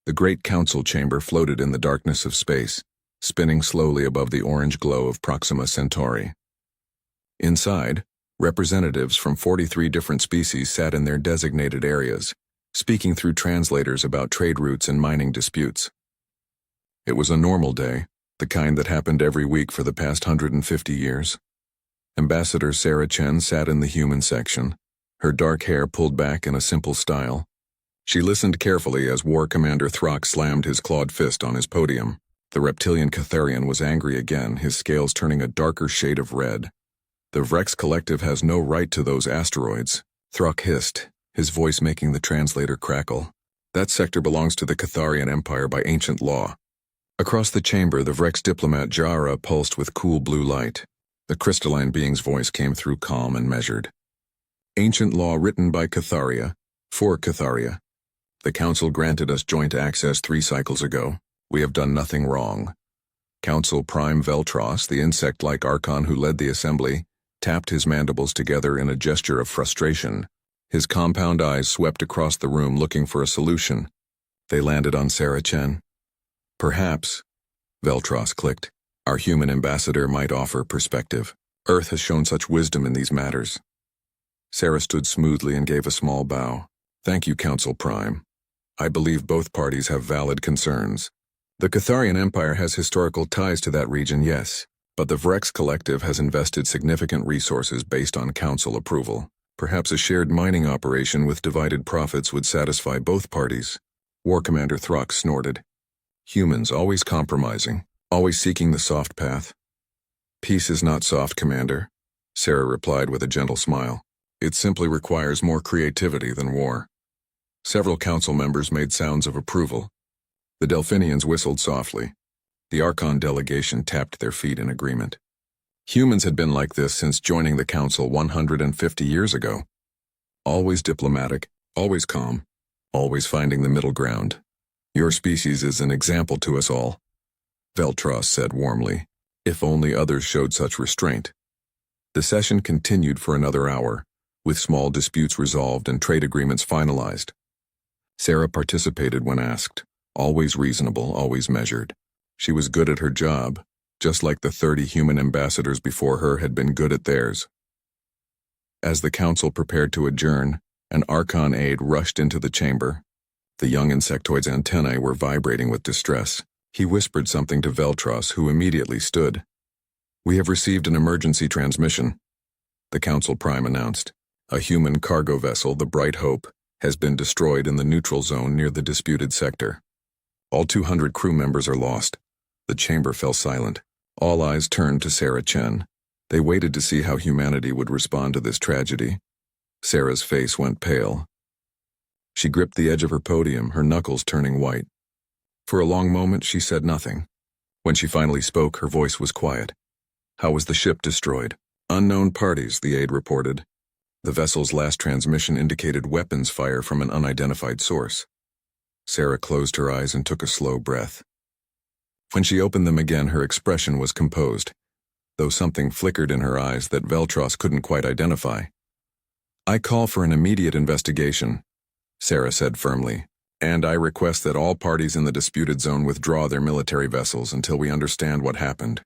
The great council chamber floated in the darkness of space, spinning slowly above the orange glow of Proxima Centauri. Inside, representatives from 43 different species sat in their designated areas, speaking through translators about trade routes and mining disputes. It was a normal day, the kind that happened every week for the past 150 years. Ambassador Sarah Chen sat in the human section, her dark hair pulled back in a simple style. She listened carefully as War Commander Throck slammed his clawed fist on his podium. The reptilian Catharian was angry again, his scales turning a darker shade of red. The Vrex Collective has no right to those asteroids, Throck hissed, his voice making the translator crackle. That sector belongs to the Catharian Empire by ancient law. Across the chamber, the Vrex diplomat Jara pulsed with cool blue light. The crystalline being's voice came through calm and measured. Ancient law written by Catharia, for Catharia. The Council granted us joint access 3 cycles ago. We have done nothing wrong. Council Prime Veltros, the insect-like Archon who led the assembly, tapped his mandibles together in a gesture of frustration. His compound eyes swept across the room looking for a solution. They landed on Sarah Chen. Perhaps, Veltros clicked, our human ambassador might offer perspective. Earth has shown such wisdom in these matters. Sarah stood smoothly and gave a small bow. Thank you, Council Prime. I believe both parties have valid concerns. The Catharian Empire has historical ties to that region, yes, but the Vrex Collective has invested significant resources based on Council approval. Perhaps a shared mining operation with divided profits would satisfy both parties. War Commander Throck snorted. Humans always compromising, always seeking the soft path. Peace is not soft, Commander, Sarah replied with a gentle smile. It simply requires more creativity than war. Several council members made sounds of approval. The Delphinians whistled softly. The Archon delegation tapped their feet in agreement. Humans had been like this since joining the council 150 years ago. Always diplomatic, always calm, always finding the middle ground. Your species is an example to us all, Veltros said warmly. If only others showed such restraint. The session continued for another hour, with small disputes resolved and trade agreements finalized. Sarah participated when asked, always reasonable, always measured. She was good at her job, just like the 30 human ambassadors before her had been good at theirs. As the council prepared to adjourn, an Archon aide rushed into the chamber. The young insectoid's antennae were vibrating with distress. He whispered something to Veltros, who immediately stood. We have received an emergency transmission, the Council Prime announced. A human cargo vessel, the Bright Hope, has been destroyed in the neutral zone near the disputed sector. All 200 crew members are lost. The chamber fell silent. All eyes turned to Sarah Chen. They waited to see how humanity would respond to this tragedy. Sarah's face went pale. She gripped the edge of her podium, her knuckles turning white. For a long moment, she said nothing. When she finally spoke, her voice was quiet. How was the ship destroyed? Unknown parties, the aide reported. The vessel's last transmission indicated weapons fire from an unidentified source. Sarah closed her eyes and took a slow breath. When she opened them again, her expression was composed, though something flickered in her eyes that Veltros couldn't quite identify. I call for an immediate investigation, Sarah said firmly, and I request that all parties in the disputed zone withdraw their military vessels until we understand what happened.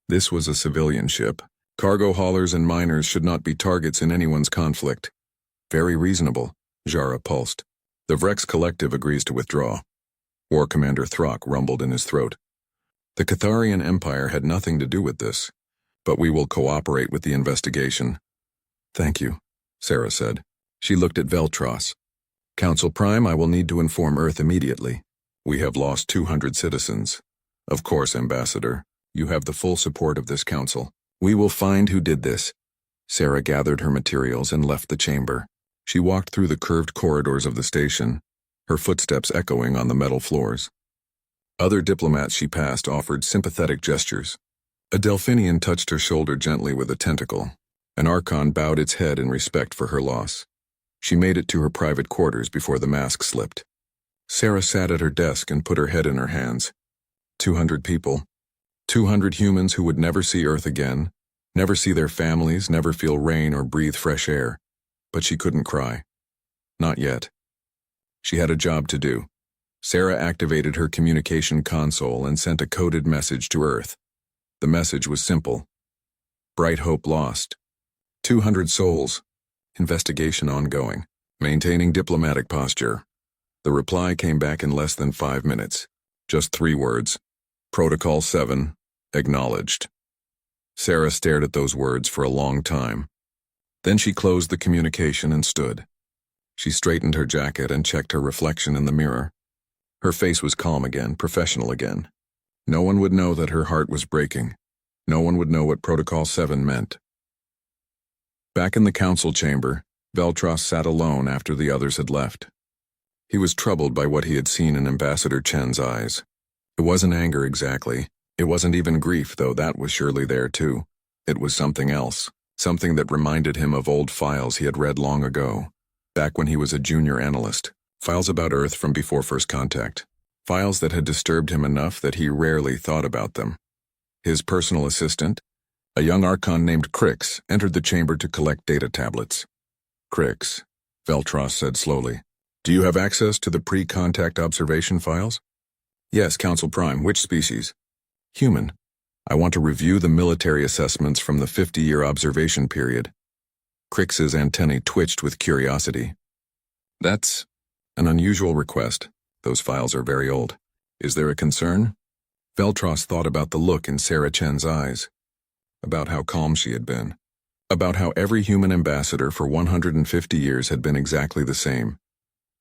This was a civilian ship. Cargo haulers and miners should not be targets in anyone's conflict. Very reasonable, Jara pulsed. The Vrex Collective agrees to withdraw. War Commander Throck rumbled in his throat. The Catharian Empire had nothing to do with this, but we will cooperate with the investigation. Thank you, Sarah said. She looked at Veltros. Council Prime, I will need to inform Earth immediately. We have lost 200 citizens. Of course, Ambassador, you have the full support of this council. We will find who did this. Sarah gathered her materials and left the chamber. She walked through the curved corridors of the station, her footsteps echoing on the metal floors. Other diplomats she passed offered sympathetic gestures. A Delphinian touched her shoulder gently with a tentacle. An Archon bowed its head in respect for her loss. She made it to her private quarters before the mask slipped. Sarah sat at her desk and put her head in her hands. 200 people. 200 humans who would never see Earth again, never see their families, never feel rain or breathe fresh air. But she couldn't cry. Not yet. She had a job to do. Sarah activated her communication console and sent a coded message to Earth. The message was simple. Bright hope lost. 200 souls. Investigation ongoing. Maintaining diplomatic posture. The reply came back in less than 5 minutes. Just 3 words. Protocol 7. Acknowledged. Sarah stared at those words for a long time. Then she closed the communication and stood. She straightened her jacket and checked her reflection in the mirror. Her face was calm again, professional again. No one would know that her heart was breaking. No one would know what Protocol 7 meant. Back in the council chamber, Veltros sat alone after the others had left. He was troubled by what he had seen in Ambassador Chen's eyes. It wasn't anger exactly. It wasn't even grief, though that was surely there too. It was something else, something that reminded him of old files he had read long ago, back when he was a junior analyst. Files about Earth from before first contact. Files that had disturbed him enough that he rarely thought about them. His personal assistant, a young Archon named Crix, entered the chamber to collect data tablets. Crix, Veltros said slowly, do you have access to the pre-contact observation files? Yes, Council Prime. Which species? Human. I want to review the military assessments from the 50-year observation period. Crix's antennae twitched with curiosity. That's an unusual request. Those files are very old. Is there a concern? Veltros thought about the look in Sarah Chen's eyes, about how calm she had been, about how every human ambassador for 150 years had been exactly the same.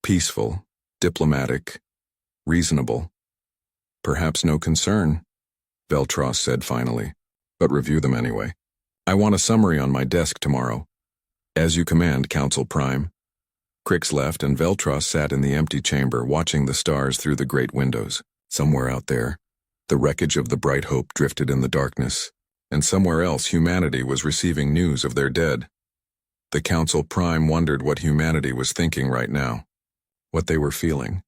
Peaceful, diplomatic, reasonable. Perhaps no concern, Veltros said finally, but review them anyway. I want a summary on my desk tomorrow. As you command, Council Prime. Crix left and Veltros sat in the empty chamber watching the stars through the great windows. Somewhere out there, the wreckage of the Bright Hope drifted in the darkness, and somewhere else humanity was receiving news of their dead. The Council Prime wondered what humanity was thinking right now, what they were feeling,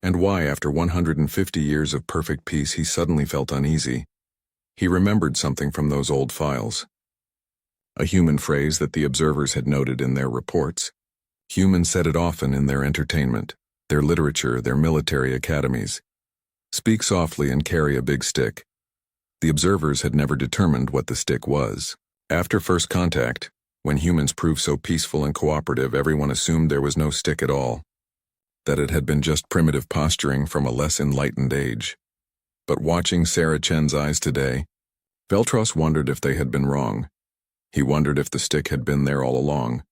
and why after 150 years of perfect peace he suddenly felt uneasy. He remembered something from those old files. A human phrase that the observers had noted in their reports. Humans said it often in their entertainment, their literature, their military academies. Speak softly and carry a big stick. The observers had never determined what the stick was. After first contact, when humans proved so peaceful and cooperative, everyone assumed there was no stick at all, that it had been just primitive posturing from a less enlightened age. But watching Sarah Chen's eyes today, Veltros wondered if they had been wrong. He wondered if the stick had been there all along,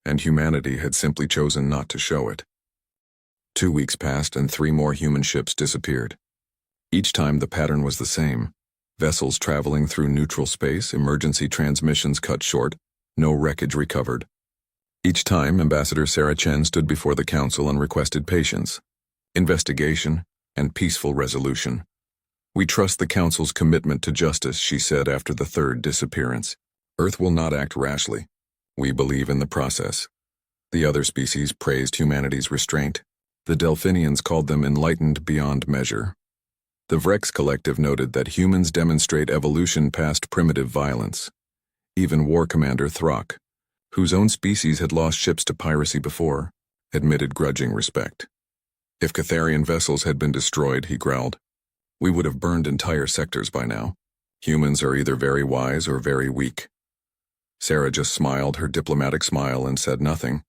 and humanity had simply chosen not to show it. 2 weeks passed and 3 more human ships disappeared. Each time the pattern was the same. Vessels traveling through neutral space, emergency transmissions cut short, no wreckage recovered. Each time, Ambassador Sarah Chen stood before the Council and requested patience, investigation, and peaceful resolution. We trust the Council's commitment to justice, she said after the 3rd disappearance. Earth will not act rashly. We believe in the process. The other species praised humanity's restraint. The Delphinians called them enlightened beyond measure. The Vrex Collective noted that humans demonstrate evolution past primitive violence. Even War Commander Throck, whose own species had lost ships to piracy before, admitted grudging respect. If Catharian vessels had been destroyed, he growled, we would have burned entire sectors by now. Humans are either very wise or very weak. Sarah just smiled her diplomatic smile and said nothing.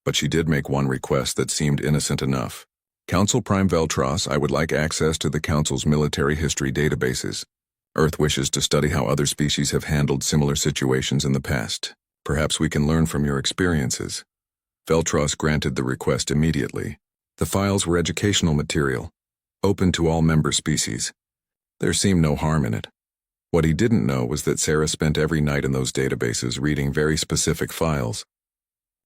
But she did make one request that seemed innocent enough. Council Prime Veltros, I would like access to the Council's military history databases. Earth wishes to study how other species have handled similar situations in the past. Perhaps we can learn from your experiences. Veltros granted the request immediately. The files were educational material, open to all member species. There seemed no harm in it. What he didn't know was that Sarah spent every night in those databases reading very specific files.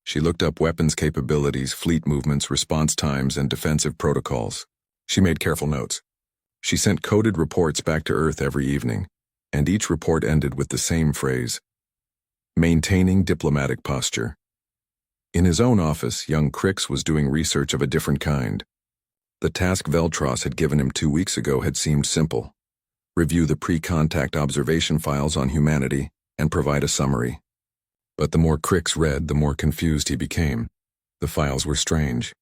She looked up weapons capabilities, fleet movements, response times, and defensive protocols. She made careful notes. She sent coded reports back to Earth every evening, and each report ended with the same phrase: maintaining diplomatic posture. In his own office, young Crix was doing research of a different kind. The task Veltros had given him 2 weeks ago had seemed simple. Review the pre-contact observation files on humanity and provide a summary. But the more Crix read, the more confused he became. The files were strange.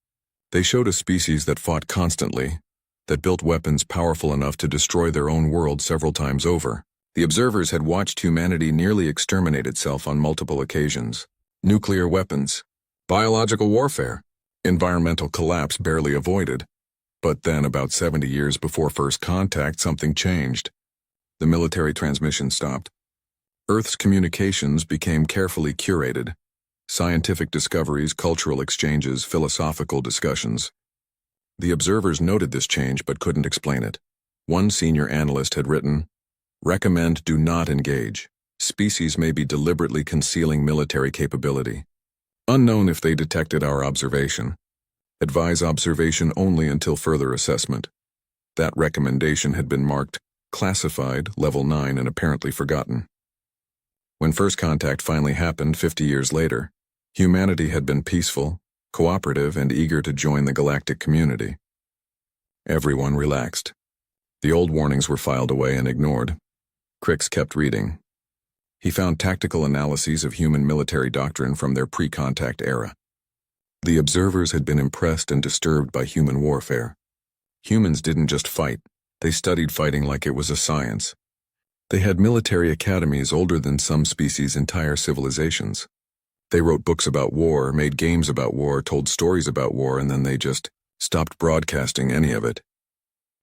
They showed a species that fought constantly, that built weapons powerful enough to destroy their own world several times over. The observers had watched humanity nearly exterminate itself on multiple occasions. Nuclear weapons, biological warfare, environmental collapse barely avoided. But then, about 70 years before first contact, something changed. The military transmission stopped. Earth's communications became carefully curated. Scientific discoveries, cultural exchanges, philosophical discussions. The observers noted this change but couldn't explain it. One senior analyst had written, "Recommend do not engage. Species may be deliberately concealing military capability. Unknown if they detected our observation. Advise observation only until further assessment." That recommendation had been marked classified, level 9, and apparently forgotten. When first contact finally happened 50 years later, humanity had been peaceful, cooperative, and eager to join the galactic community. Everyone relaxed. The old warnings were filed away and ignored. Crix kept reading. He found tactical analyses of human military doctrine from their pre-contact era. The observers had been impressed and disturbed by human warfare. Humans didn't just fight, they studied fighting like it was a science. They had military academies older than some species' entire civilizations. They wrote books about war, made games about war, told stories about war, and then they just stopped broadcasting any of it.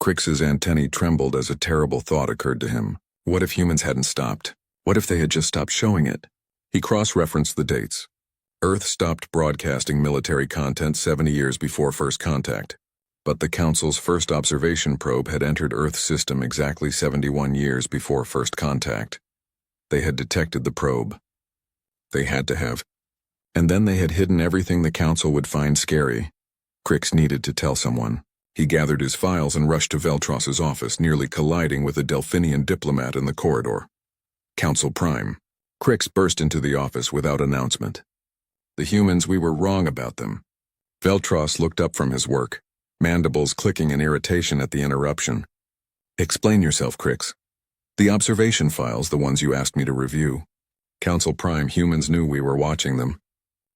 Crix's antennae trembled as a terrible thought occurred to him. What if humans hadn't stopped? What if they had just stopped showing it? He cross-referenced the dates. Earth stopped broadcasting military content 70 years before first contact. But the Council's first observation probe had entered Earth's system exactly 71 years before first contact. They had detected the probe. They had to have. And then they had hidden everything the Council would find scary. Crix needed to tell someone. He gathered his files and rushed to Veltros's office, nearly colliding with a Delphinian diplomat in the corridor. Council Prime. Crix burst into the office without announcement. The humans, we were wrong about them. Veltros looked up from his work, mandibles clicking in irritation at the interruption. Explain yourself, Crix. The observation files, the ones you asked me to review. Council Prime, humans knew we were watching them.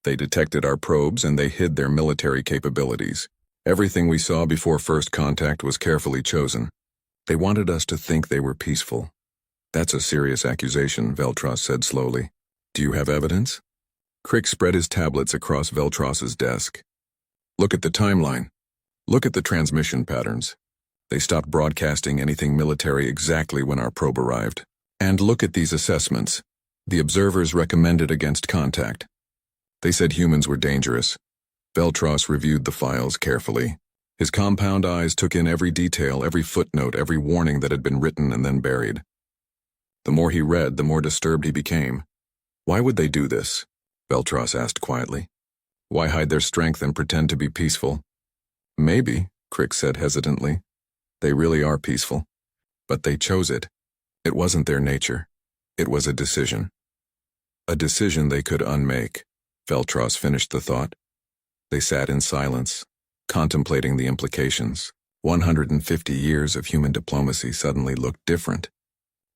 They detected our probes and they hid their military capabilities. Everything we saw before first contact was carefully chosen. They wanted us to think they were peaceful. That's a serious accusation, Veltros said slowly. Do you have evidence? Crix spread his tablets across Veltros's desk. Look at the timeline. Look at the transmission patterns. They stopped broadcasting anything military exactly when our probe arrived. And look at these assessments. The observers recommended against contact. They said humans were dangerous. Veltros reviewed the files carefully. His compound eyes took in every detail, every footnote, every warning that had been written and then buried. The more he read, the more disturbed he became. Why would they do this? Veltros asked quietly. Why hide their strength and pretend to be peaceful? Maybe, Crix said hesitantly. They really are peaceful. But they chose it. It wasn't their nature. It was a decision. A decision they could unmake. Veltros finished the thought. They sat in silence, contemplating the implications. 150 years of human diplomacy suddenly looked different.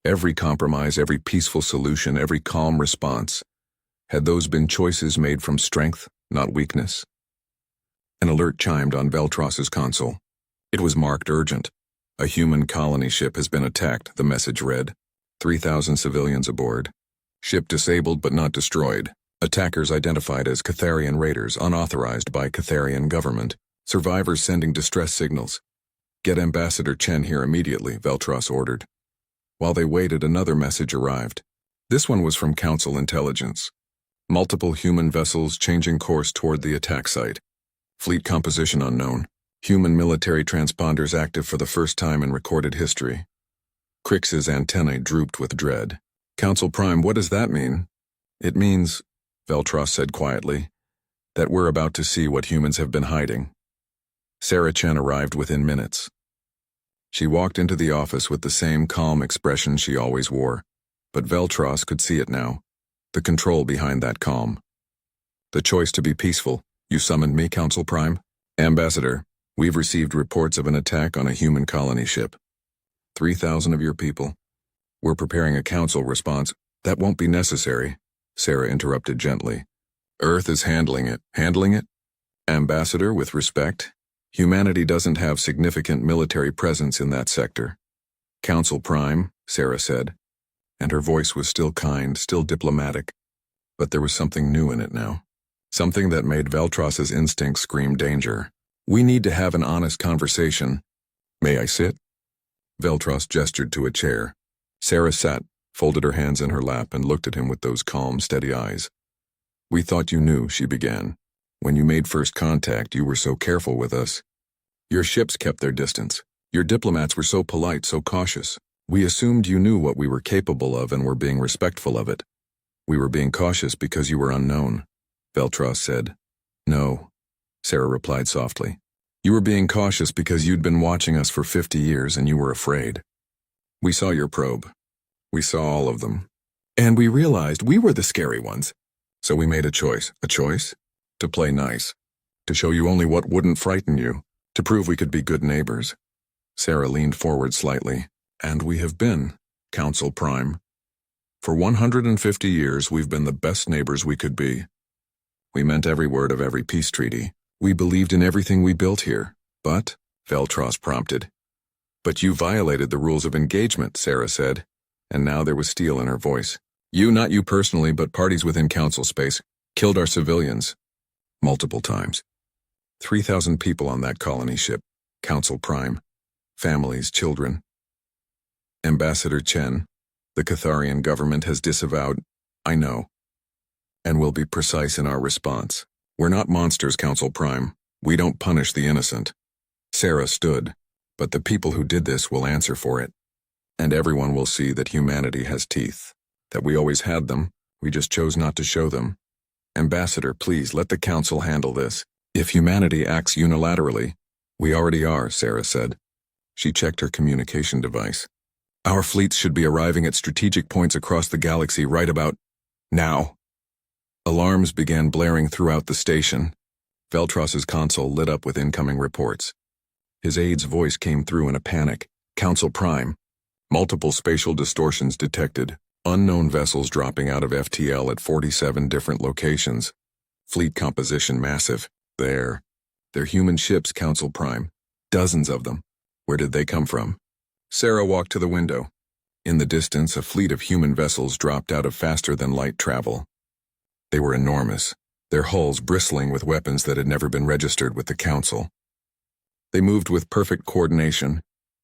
Every compromise, every peaceful solution, every calm response. Had those been choices made from strength, not weakness? An alert chimed on Veltros's console. It was marked urgent. A human colony ship has been attacked, the message read. 3,000 civilians aboard. Ship disabled but not destroyed. Attackers identified as Catharian raiders, unauthorized by Catharian government. Survivors sending distress signals. Get Ambassador Chen here immediately, Veltros ordered. While they waited, another message arrived. This one was from Council Intelligence. Multiple human vessels changing course toward the attack site. Fleet composition unknown. Human military transponders active for the first time in recorded history. Crix's antennae drooped with dread. Council Prime, what does that mean? It means, Veltros said quietly, that we're about to see what humans have been hiding. Sarah Chen arrived within minutes. She walked into the office with the same calm expression she always wore, but Veltros could see it now. The control behind that calm. The choice to be peaceful. You summoned me, Council Prime? Ambassador, we've received reports of an attack on a human colony ship. 3,000 of your people. We're preparing a council response. That won't be necessary, Sarah interrupted gently. Earth is handling it. Handling it? Ambassador, with respect, humanity doesn't have significant military presence in that sector. Council Prime, Sarah said, and her voice was still kind, still diplomatic, but there was something new in it now. Something that made Veltros's instincts scream danger. We need to have an honest conversation. May I sit? Veltros gestured to a chair. Sarah sat, folded her hands in her lap, and looked at him with those calm, steady eyes. We thought you knew, she began. When you made first contact, you were so careful with us. Your ships kept their distance. Your diplomats were so polite, so cautious. We assumed you knew what we were capable of and were being respectful of it. We were being cautious because you were unknown, Veltros said. No, Sarah replied softly. You were being cautious because you'd been watching us for 50 years and you were afraid. We saw your probe. We saw all of them. And we realized we were the scary ones. So we made a choice. A choice? To play nice. To show you only what wouldn't frighten you. To prove we could be good neighbors. Sarah leaned forward slightly. And we have been, Council Prime. For 150 years, we've been the best neighbors we could be. We meant every word of every peace treaty. We believed in everything we built here. But, Veltros prompted. But you violated the rules of engagement, Sarah said. And now there was steel in her voice. You, not you personally, but parties within council space, killed our civilians. Multiple times. 3,000 people on that colony ship, Council Prime. Families, children. Ambassador Chen, the Catharian government has disavowed. I know. And we'll be precise in our response. We're not monsters, Council Prime. We don't punish the innocent. Sarah stood, but the people who did this will answer for it. And everyone will see that humanity has teeth. That we always had them, we just chose not to show them. Ambassador, please let the council handle this. If humanity acts unilaterally, we already are, Sarah said. She checked her communication device. Our fleets should be arriving at strategic points across the galaxy right about now. Alarms began blaring throughout the station. Veltros's console lit up with incoming reports. His aide's voice came through in a panic. Council Prime. Multiple spatial distortions detected. Unknown vessels dropping out of FTL at 47 different locations. Fleet composition massive. They're human ships, Council Prime. Dozens of them. Where did they come from? Sarah walked to the window. In the distance, a fleet of human vessels dropped out of faster-than-light travel. They were enormous, their hulls bristling with weapons that had never been registered with the Council. They moved with perfect coordination,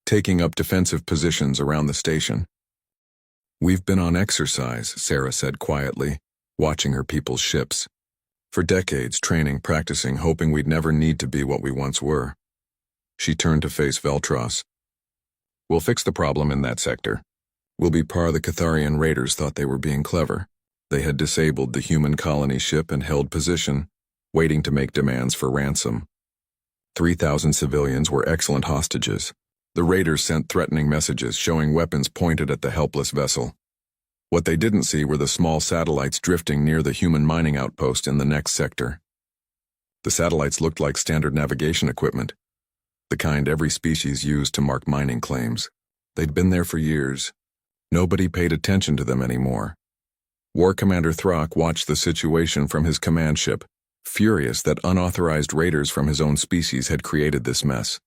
taking up defensive positions around the station. We've been on exercise, Sarah said quietly, watching her people's ships. For decades, training, practicing, hoping we'd never need to be what we once were. She turned to face Veltros. We'll fix the problem in that sector. We'll be par the Catharian raiders thought they were being clever. They had disabled the human colony ship and held position, waiting to make demands for ransom. 3,000 civilians were excellent hostages. The raiders sent threatening messages showing weapons pointed at the helpless vessel. What they didn't see were the small satellites drifting near the human mining outpost in the next sector. The satellites looked like standard navigation equipment, the kind every species used to mark mining claims. They'd been there for years. Nobody paid attention to them anymore. War Commander Throck watched the situation from his command ship, furious that unauthorized raiders from his own species had created this mess.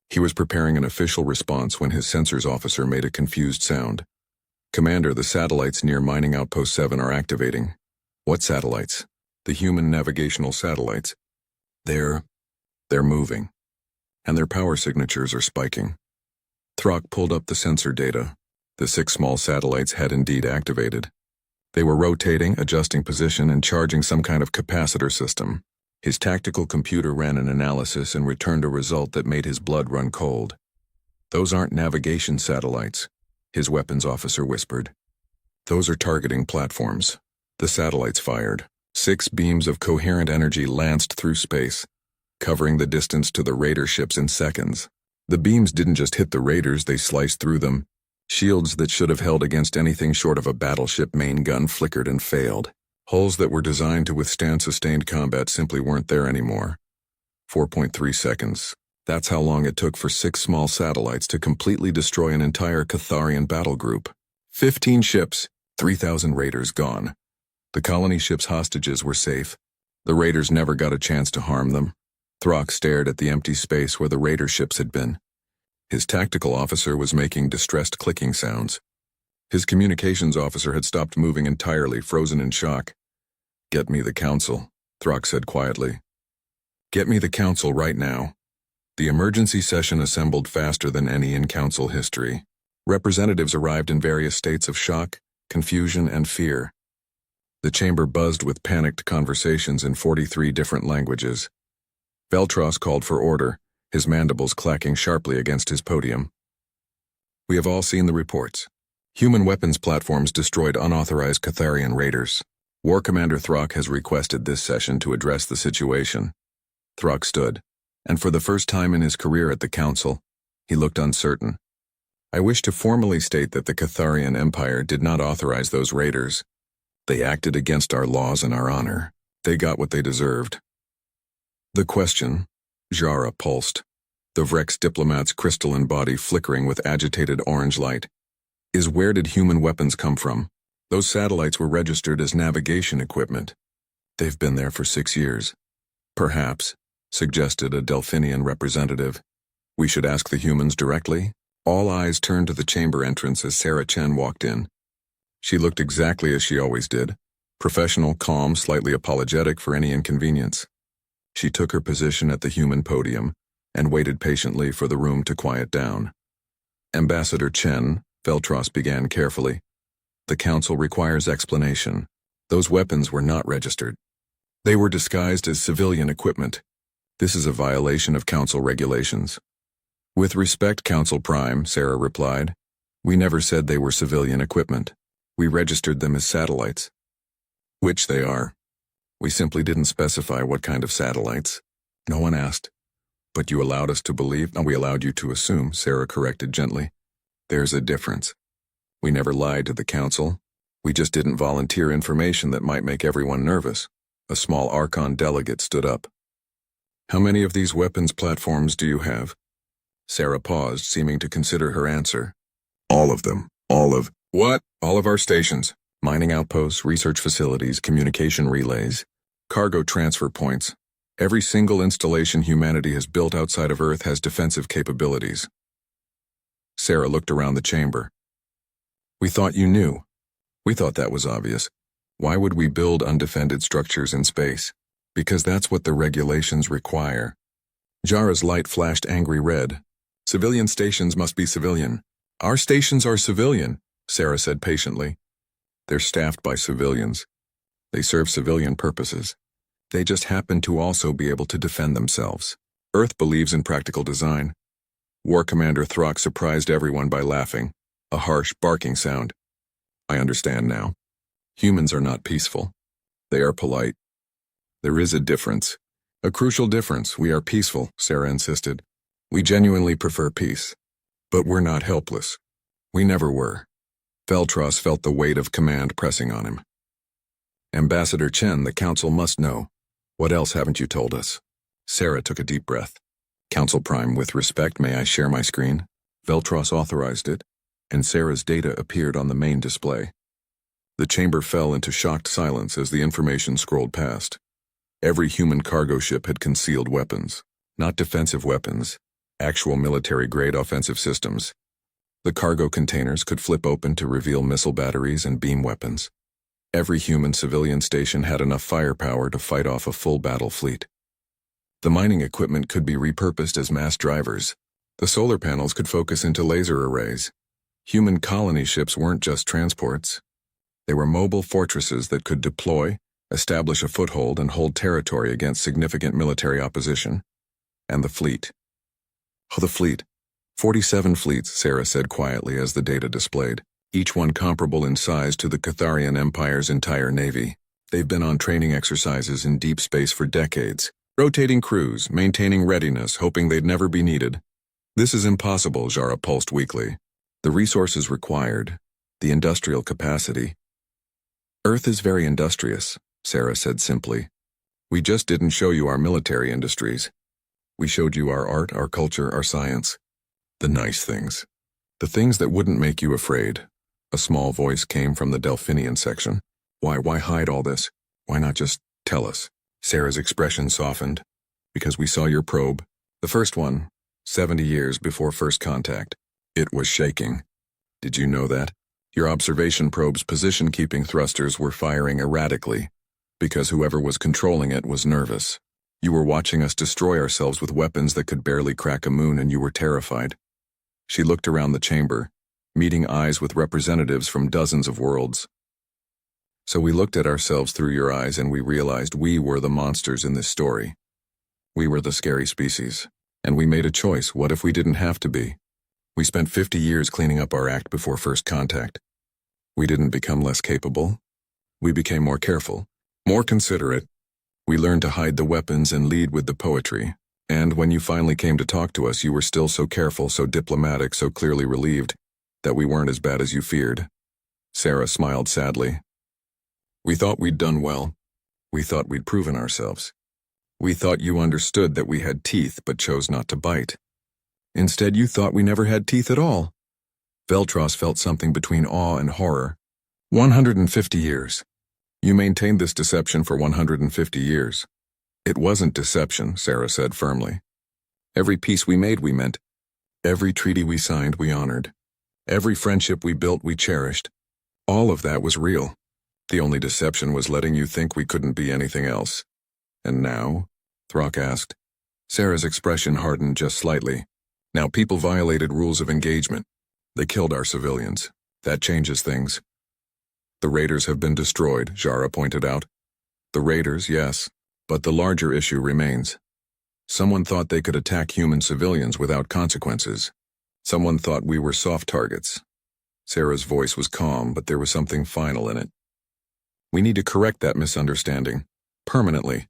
He was preparing an official response when his sensors officer made a confused sound. Commander, the satellites near Mining Outpost 7 are activating. What satellites? The human navigational satellites. They're moving. And their power signatures are spiking. Throck pulled up the sensor data. The 6 small satellites had indeed activated. They were rotating, adjusting position, and charging some kind of capacitor system. His tactical computer ran an analysis and returned a result that made his blood run cold. Those aren't navigation satellites, his weapons officer whispered. Those are targeting platforms. The satellites fired. 6 beams of coherent energy lanced through space, covering the distance to the raider ships in seconds. The beams didn't just hit the raiders, they sliced through them. Shields that should have held against anything short of a battleship main gun flickered and failed. Hulls that were designed to withstand sustained combat simply weren't there anymore. 4.3 seconds. That's how long it took for 6 small satellites to completely destroy an entire Catharian battle group. 15 ships, 3,000 raiders gone. The colony ships' hostages were safe. The raiders never got a chance to harm them. Throck stared at the empty space where the raider ships had been. His tactical officer was making distressed clicking sounds. His communications officer had stopped moving entirely, frozen in shock. "Get me the council," Throck said quietly. "Get me the council right now." The emergency session assembled faster than any in council history. Representatives arrived in various states of shock, confusion, and fear. The chamber buzzed with panicked conversations in 43 different languages. Veltros called for order, his mandibles clacking sharply against his podium. "We have all seen the reports. Human weapons platforms destroyed unauthorized Catharian raiders. War Commander Throck has requested this session to address the situation." Throck stood, and for the first time in his career at the council, he looked uncertain. "I wish to formally state that the Catharian Empire did not authorize those raiders. They acted against our laws and our honor. They got what they deserved." The question, Jara pulsed, the Vrex diplomat's crystalline body flickering with agitated orange light, is where did human weapons come from? Those satellites were registered as navigation equipment. They've been there for 6 years. "Perhaps," suggested a Delphinian representative, "we should ask the humans directly?" All eyes turned to the chamber entrance as Sarah Chen walked in. She looked exactly as she always did, professional, calm, slightly apologetic for any inconvenience. She took her position at the human podium and waited patiently for the room to quiet down. "Ambassador Chen," Veltros began carefully, "the council requires explanation. Those weapons were not registered. They were disguised as civilian equipment. This is a violation of council regulations." "With respect, Council Prime," Sarah replied, "we never said they were civilian equipment. We registered them as satellites." "Which they are. We simply didn't specify what kind of satellites. No one asked. But you allowed us to believe, and we allowed you to assume," Sarah corrected gently. "There's a difference. We never lied to the council. We just didn't volunteer information that might make everyone nervous." A small Archon delegate stood up. "How many of these weapons platforms do you have?" Sarah paused, seeming to consider her answer. "All of them. All of..." "What?" "All of our stations. Mining outposts, research facilities, communication relays, cargo transfer points. Every single installation humanity has built outside of Earth has defensive capabilities." Sarah looked around the chamber. "We thought you knew. We thought that was obvious. Why would we build undefended structures in space? Because that's what the regulations require." Jara's light flashed angry red. "Civilian stations must be civilian." "Our stations are civilian," Sarah said patiently. "They're staffed by civilians. They serve civilian purposes. They just happen to also be able to defend themselves. Earth believes in practical design." War Commander Throck surprised everyone by laughing, a harsh, barking sound. "I understand now. Humans are not peaceful. They are polite. There is a difference. A crucial difference. We are peaceful," Sarah insisted. "We genuinely prefer peace. But we're not helpless. We never were." Veltros felt the weight of command pressing on him. "Ambassador Chen, the council must know. What else haven't you told us?" Sarah took a deep breath. "Council Prime, with respect, may I share my screen?" Veltros authorized it, and Sarah's data appeared on the main display. The chamber fell into shocked silence as the information scrolled past. Every human cargo ship had concealed weapons. Not defensive weapons, actual military-grade offensive systems. The cargo containers could flip open to reveal missile batteries and beam weapons. Every human civilian station had enough firepower to fight off a full battle fleet. The mining equipment could be repurposed as mass drivers. The solar panels could focus into laser arrays. Human colony ships weren't just transports. They were mobile fortresses that could deploy, establish a foothold, and hold territory against significant military opposition. And the fleet. "Oh, the fleet. 47 fleets," Sarah said quietly as the data displayed, each one comparable in size to the Catharian Empire's entire navy. They've been on training exercises in deep space for decades, rotating crews, maintaining readiness, hoping they'd never be needed. "This is impossible," Jara pulsed weakly. "The resources required, the industrial capacity." "Earth is very industrious," Sarah said simply. "We just didn't show you our military industries. We showed you our art, our culture, our science. The nice things. The things that wouldn't make you afraid." A small voice came from the Delphinian section. Why hide all this? Why not just tell us?" Sarah's expression softened. Because we saw your probe. The first one, 70 years before first contact. It was shaking. Did you know that? Your observation probe's position-keeping thrusters were firing erratically, because whoever was controlling it was nervous. You were watching us destroy ourselves with weapons that could barely crack a moon, and you were terrified. She looked around the chamber, meeting eyes with representatives from dozens of worlds. So we looked at ourselves through your eyes and we realized we were the monsters in this story. We were the scary species. And we made a choice. What if we didn't have to be? We spent 50 years cleaning up our act before first contact. We didn't become less capable. We became more careful, more considerate. We learned to hide the weapons and lead with the poetry. And when you finally came to talk to us, you were still so careful, so diplomatic, so clearly relieved that we weren't as bad as you feared. Sarah smiled sadly. We thought we'd done well. We thought we'd proven ourselves. We thought you understood that we had teeth but chose not to bite. Instead, you thought we never had teeth at all. Veltros felt something between awe and horror. 150 years. You maintained this deception for 150 years. It wasn't deception, Sarah said firmly. Every peace we made, we meant. Every treaty we signed, we honored. Every friendship we built, we cherished. All of that was real. The only deception was letting you think we couldn't be anything else. And now? Throck asked. Sarah's expression hardened just slightly. Now people violated rules of engagement. They killed our civilians. That changes things. The raiders have been destroyed, Jara pointed out. The raiders, yes, but the larger issue remains. Someone thought they could attack human civilians without consequences. Someone thought we were soft targets. Sarah's voice was calm, but there was something final in it. We need to correct that misunderstanding. Permanently.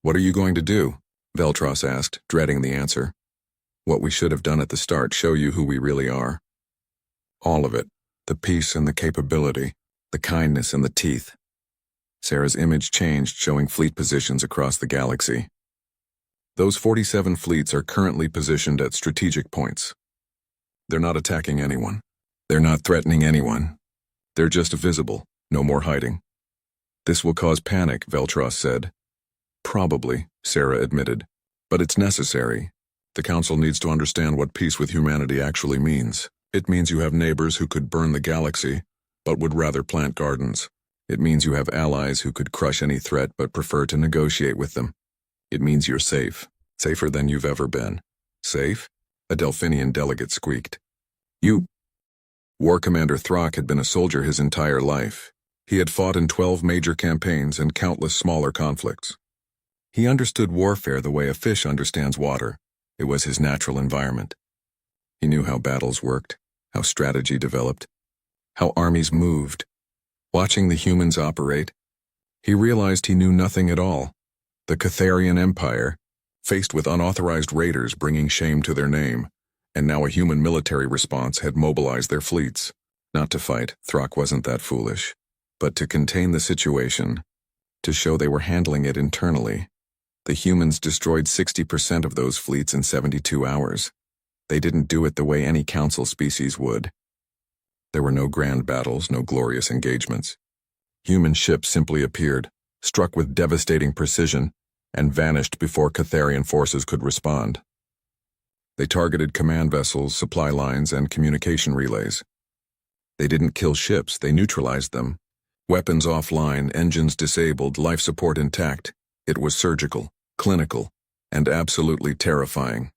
What are you going to do? Veltros asked, dreading the answer. What we should have done at the start, show you who we really are. All of it. The peace and the capability. The kindness and the teeth. Sarah's image changed, showing fleet positions across the galaxy. Those 47 fleets are currently positioned at strategic points. They're not attacking anyone. They're not threatening anyone. They're just visible, no more hiding. This will cause panic, Veltros said. Probably, Sarah admitted. But it's necessary. The Council needs to understand what peace with humanity actually means. It means you have neighbors who could burn the galaxy, but would rather plant gardens. It means you have allies who could crush any threat but prefer to negotiate with them. It means you're safe. Safer than you've ever been. Safe? A Delphinian delegate squeaked. You. War Commander Throck had been a soldier his entire life. He had fought in 12 major campaigns and countless smaller conflicts. He understood warfare the way a fish understands water. It was his natural environment. He knew how battles worked, how strategy developed, how armies moved. Watching the humans operate, he realized he knew nothing at all. The Catharian Empire, faced with unauthorized raiders bringing shame to their name, and now a human military response had mobilized their fleets. Not to fight, Throck wasn't that foolish, but to contain the situation, to show they were handling it internally. The humans destroyed 60% of those fleets in 72 hours. They didn't do it the way any council species would. There were no grand battles, no glorious engagements. Human ships simply appeared, struck with devastating precision, and vanished before Catharian forces could respond. They targeted command vessels, supply lines, and communication relays. They didn't kill ships, they neutralized them. Weapons offline, engines disabled, life support intact. It was surgical, clinical, and absolutely terrifying.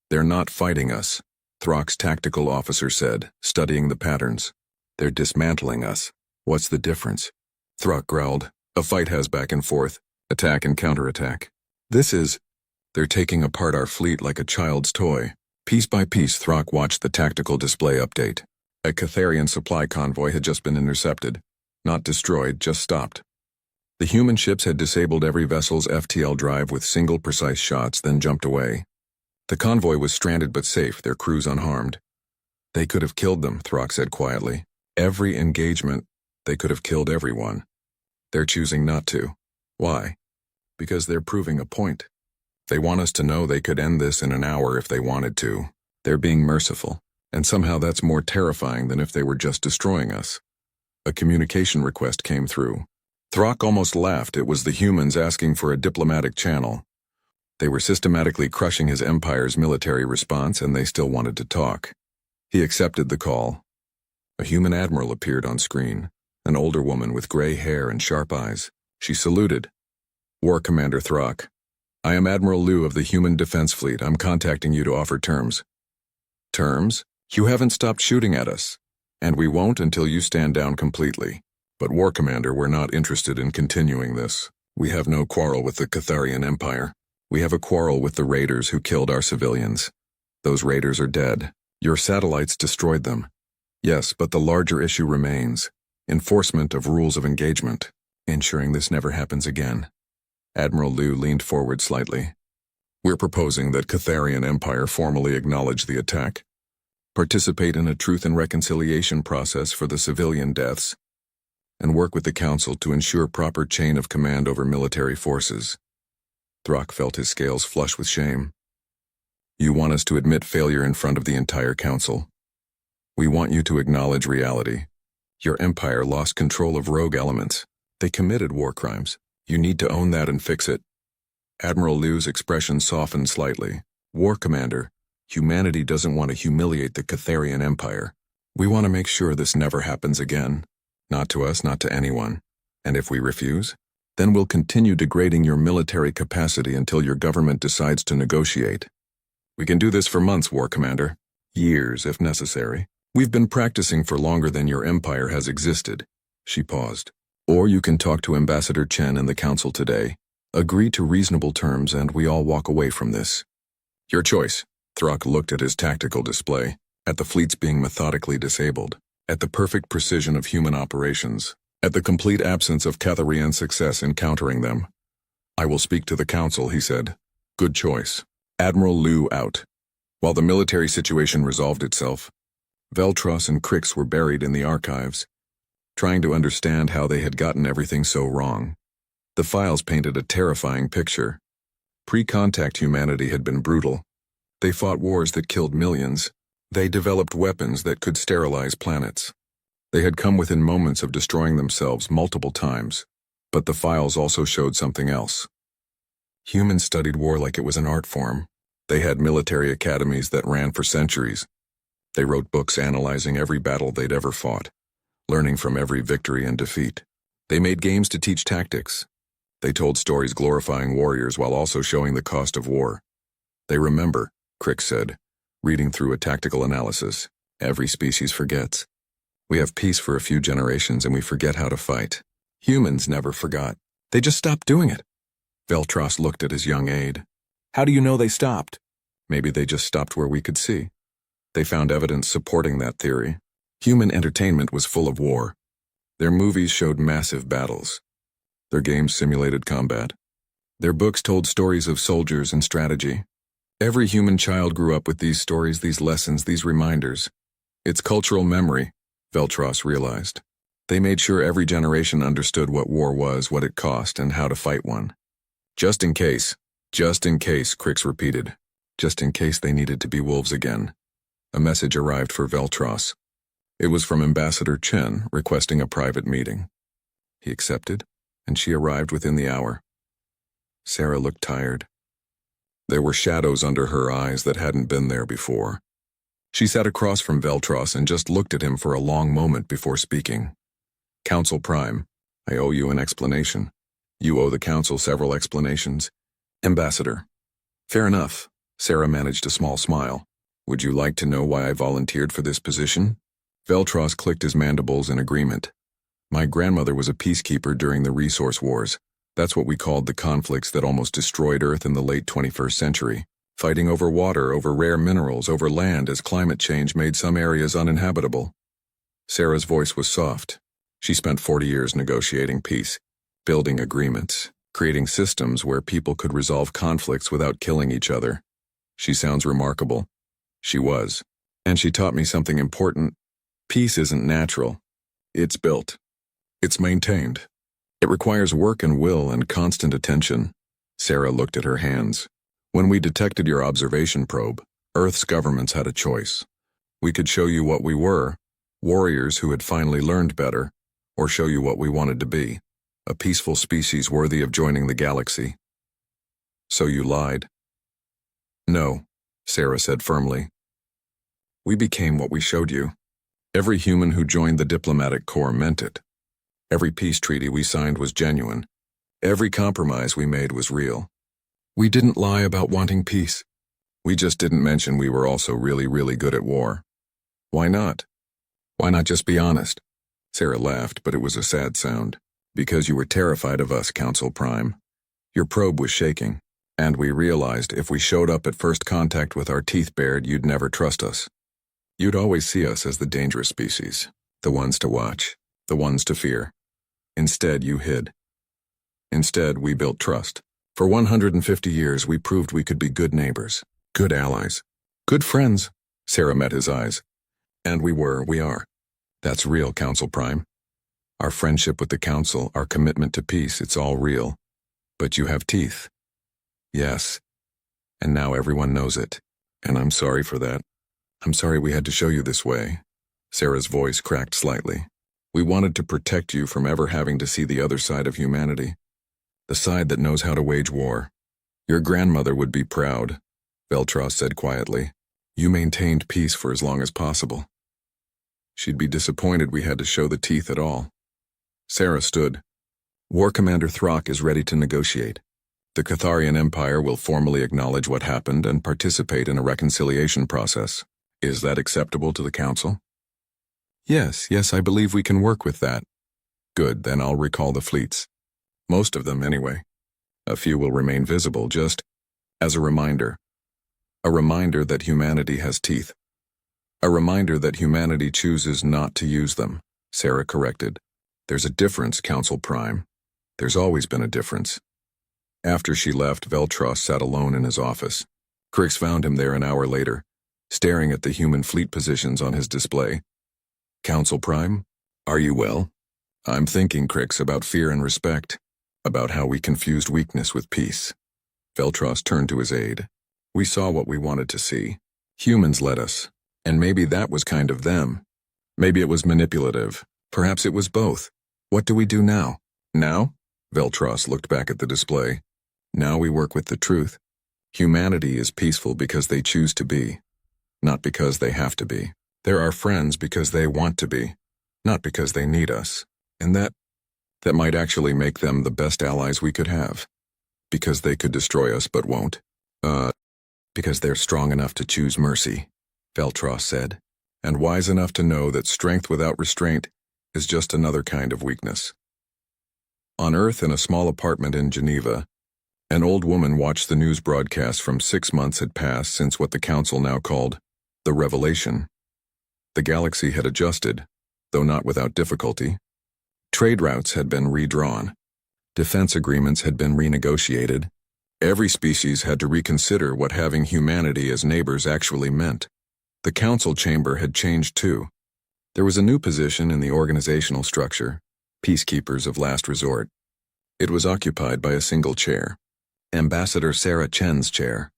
They're not fighting us, Throck's tactical officer said, studying the patterns. They're dismantling us. What's the difference? Throck growled. A fight has back and forth, attack and counterattack. They're taking apart our fleet like a child's toy. Piece by piece, Throck watched the tactical display update. A Catharian supply convoy had just been intercepted. Not destroyed, just stopped. The human ships had disabled every vessel's FTL drive with single precise shots, then jumped away. The convoy was stranded but safe, their crews unharmed. They could have killed them, Throck said quietly. Every engagement, they could have killed everyone. They're choosing not to. Why? Because they're proving a point. They want us to know they could end this in an hour if they wanted to. They're being merciful, and somehow that's more terrifying than if they were just destroying us. A communication request came through. Throck almost laughed. It was the humans asking for a diplomatic channel. They were systematically crushing his empire's military response, and they still wanted to talk. He accepted the call. A human admiral appeared on screen, an older woman with gray hair and sharp eyes. She saluted. War Commander Throck. I am Admiral Liu of the Human Defense Fleet. I'm contacting you to offer terms. Terms? You haven't stopped shooting at us, and we won't until you stand down completely. But War Commander, we're not interested in continuing this. We have no quarrel with the Catharian Empire. We have a quarrel with the raiders who killed our civilians. Those raiders are dead. Your satellites destroyed them. Yes, but the larger issue remains. Enforcement of rules of engagement, ensuring this never happens again. Admiral Liu leaned forward slightly. We're proposing that Catharian Empire formally acknowledge the attack, participate in a truth and reconciliation process for the civilian deaths, and work with the Council to ensure proper chain of command over military forces. Throck felt his scales flush with shame. You want us to admit failure in front of the entire Council. We want you to acknowledge reality. Your empire lost control of rogue elements. They committed war crimes. You need to own that and fix it. Admiral Liu's expression softened slightly. War Commander, humanity doesn't want to humiliate the Catharian Empire. We want to make sure this never happens again. Not to us, not to anyone. And if we refuse, then we'll continue degrading your military capacity until your government decides to negotiate. We can do this for months, War Commander. Years, if necessary. We've been practicing for longer than your empire has existed. She paused. Or you can talk to Ambassador Chen and the Council today. Agree to reasonable terms and we all walk away from this. Your choice. Throck looked at his tactical display, at the fleets being methodically disabled, at the perfect precision of human operations, at the complete absence of Catharian success in countering them. I will speak to the Council, he said. Good choice. Admiral Liu out. While the military situation resolved itself, Veltros and Crix were buried in the archives, trying to understand how they had gotten everything so wrong. The files painted a terrifying picture. Pre-contact humanity had been brutal. They fought wars that killed millions. They developed weapons that could sterilize planets. They had come within moments of destroying themselves multiple times. But the files also showed something else. Humans studied war like it was an art form. They had military academies that ran for centuries. They wrote books analyzing every battle they'd ever fought, learning from every victory and defeat. They made games to teach tactics. They told stories glorifying warriors while also showing the cost of war. They remember, Crick said, reading through a tactical analysis. Every species forgets. We have peace for a few generations and we forget how to fight. Humans never forgot. They just stopped doing it. Veltros looked at his young aide. How do you know they stopped? Maybe they just stopped where we could see. They found evidence supporting that theory. Human entertainment was full of war. Their movies showed massive battles. Their games simulated combat. Their books told stories of soldiers and strategy. Every human child grew up with these stories, these lessons, these reminders. It's cultural memory, Veltros realized. They made sure every generation understood what war was, what it cost, and how to fight one. Just in case, Crix repeated. Just in case they needed to be wolves again. A message arrived for Veltros. It was from Ambassador Chen requesting a private meeting. He accepted, and she arrived within the hour. Sarah looked tired. There were shadows under her eyes that hadn't been there before. She sat across from Veltros and just looked at him for a long moment before speaking. Council Prime, I owe you an explanation. You owe the Council several explanations. Ambassador. Fair enough. Sarah managed a small smile. Would you like to know why I volunteered for this position? Veltros clicked his mandibles in agreement. My grandmother was a peacekeeper during the resource wars. That's what we called the conflicts that almost destroyed Earth in the late 21st century. Fighting over water, over rare minerals, over land as climate change made some areas uninhabitable. Sarah's voice was soft. She spent 40 years negotiating peace, building agreements, creating systems where people could resolve conflicts without killing each other. She sounds remarkable. She was. And she taught me something important. Peace isn't natural. It's built. It's maintained. It requires work and will and constant attention. Sarah looked at her hands. When we detected your observation probe, Earth's governments had a choice. We could show you what we were, warriors who had finally learned better, or show you what we wanted to be, a peaceful species worthy of joining the galaxy. So you lied? No, Sarah said firmly. We became what we showed you. Every human who joined the diplomatic corps meant it. Every peace treaty we signed was genuine. Every compromise we made was real. We didn't lie about wanting peace. We just didn't mention we were also really, really good at war. Why not? Why not just be honest? Sarah laughed, but it was a sad sound. Because you were terrified of us, Council Prime. Your probe was shaking, and we realized if we showed up at first contact with our teeth bared, you'd never trust us. You'd always see us as the dangerous species, the ones to watch, the ones to fear. Instead, you hid. Instead, we built trust. For 150 years, we proved we could be good neighbors, good allies, good friends. Sarah met his eyes. And we are. That's real, Council Prime. Our friendship with the Council, our commitment to peace, it's all real. But you have teeth. Yes. And now everyone knows it. And I'm sorry for that. I'm sorry we had to show you this way. Sarah's voice cracked slightly. We wanted to protect you from ever having to see the other side of humanity. The side that knows how to wage war. Your grandmother would be proud, Veltros said quietly. You maintained peace for as long as possible. She'd be disappointed we had to show the teeth at all. Sarah stood. War Commander Throck is ready to negotiate. The Catharian Empire will formally acknowledge what happened and participate in a reconciliation process. Is that acceptable to the Council? Yes, I believe we can work with that. Good, then I'll recall the fleets. Most of them, anyway. A few will remain visible, just as a reminder. A reminder that humanity has teeth. A reminder that humanity chooses not to use them, Sarah corrected. There's a difference, Council Prime. There's always been a difference. After she left, Veltros sat alone in his office. Crix found him there an hour later, staring at the human fleet positions on his display. Council Prime, are you well? I'm thinking, Crix, about fear and respect, about how we confused weakness with peace. Veltros turned to his aide. We saw what we wanted to see. Humans led us, and maybe that was kind of them. Maybe it was manipulative. Perhaps it was both. What do we do now? Now? Veltros looked back at the display. Now we work with the truth. Humanity is peaceful because they choose to be, not because they have to be. They're our friends because they want to be, not because they need us. And that might actually make them the best allies we could have. Because they could destroy us but won't. Because they're strong enough to choose mercy, Veltros said, and wise enough to know that strength without restraint is just another kind of weakness. On Earth, in a small apartment in Geneva, an old woman watched the news broadcast from 6 months had passed since what the Council now called the Revelation. The galaxy had adjusted, though not without difficulty. Trade routes had been redrawn. Defense agreements had been renegotiated. Every species had to reconsider what having humanity as neighbors actually meant. The Council chamber had changed too. There was a new position in the organizational structure, Peacekeepers of Last Resort. It was occupied by a single chair, Ambassador Sarah Chen's chair.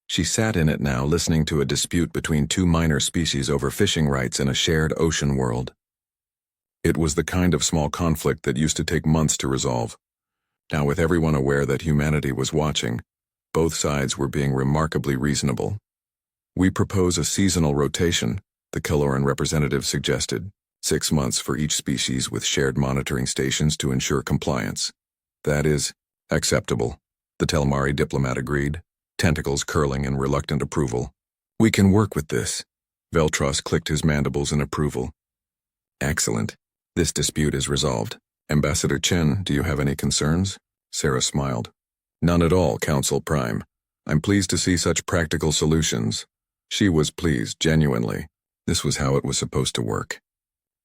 She sat in it now, listening to a dispute between two minor species over fishing rights in a shared ocean world. It was the kind of small conflict that used to take months to resolve. Now, with everyone aware that humanity was watching, both sides were being remarkably reasonable. We propose a seasonal rotation, the Caloran representative suggested, 6 months for each species with shared monitoring stations to ensure compliance. That is acceptable, the Telmari diplomat agreed, tentacles curling in reluctant approval. We can work with this. Veltros clicked his mandibles in approval. Excellent. This dispute is resolved. Ambassador Chen, do you have any concerns? Sarah smiled. None at all, Council Prime. I'm pleased to see such practical solutions. She was pleased, genuinely. This was how it was supposed to work.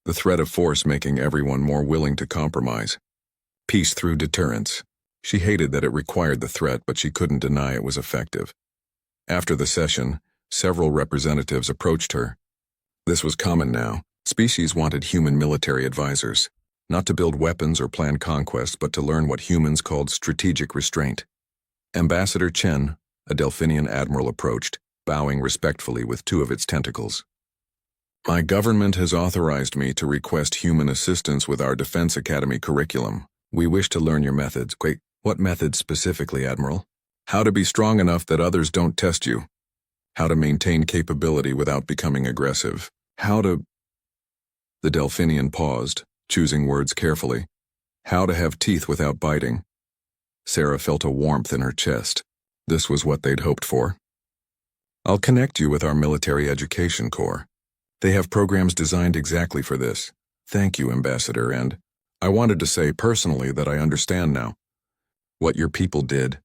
The threat of force making everyone more willing to compromise. Peace through deterrence. She hated that it required the threat, but she couldn't deny it was effective. After the session, several representatives approached her. This was common now. Species wanted human military advisors, not to build weapons or plan conquest, but to learn what humans called strategic restraint. Ambassador Chen, a Delphinian admiral, approached, bowing respectfully with 2 of its tentacles. My government has authorized me to request human assistance with our Defense Academy curriculum. We wish to learn your methods. Wait, what methods specifically, Admiral? How to be strong enough that others don't test you. How to maintain capability without becoming aggressive. How to... The Delphinian paused, choosing words carefully. How to have teeth without biting. Sarah felt a warmth in her chest. This was what they'd hoped for. I'll connect you with our military education corps. They have programs designed exactly for this. Thank you, Ambassador, and I wanted to say personally that I understand now. What your people did,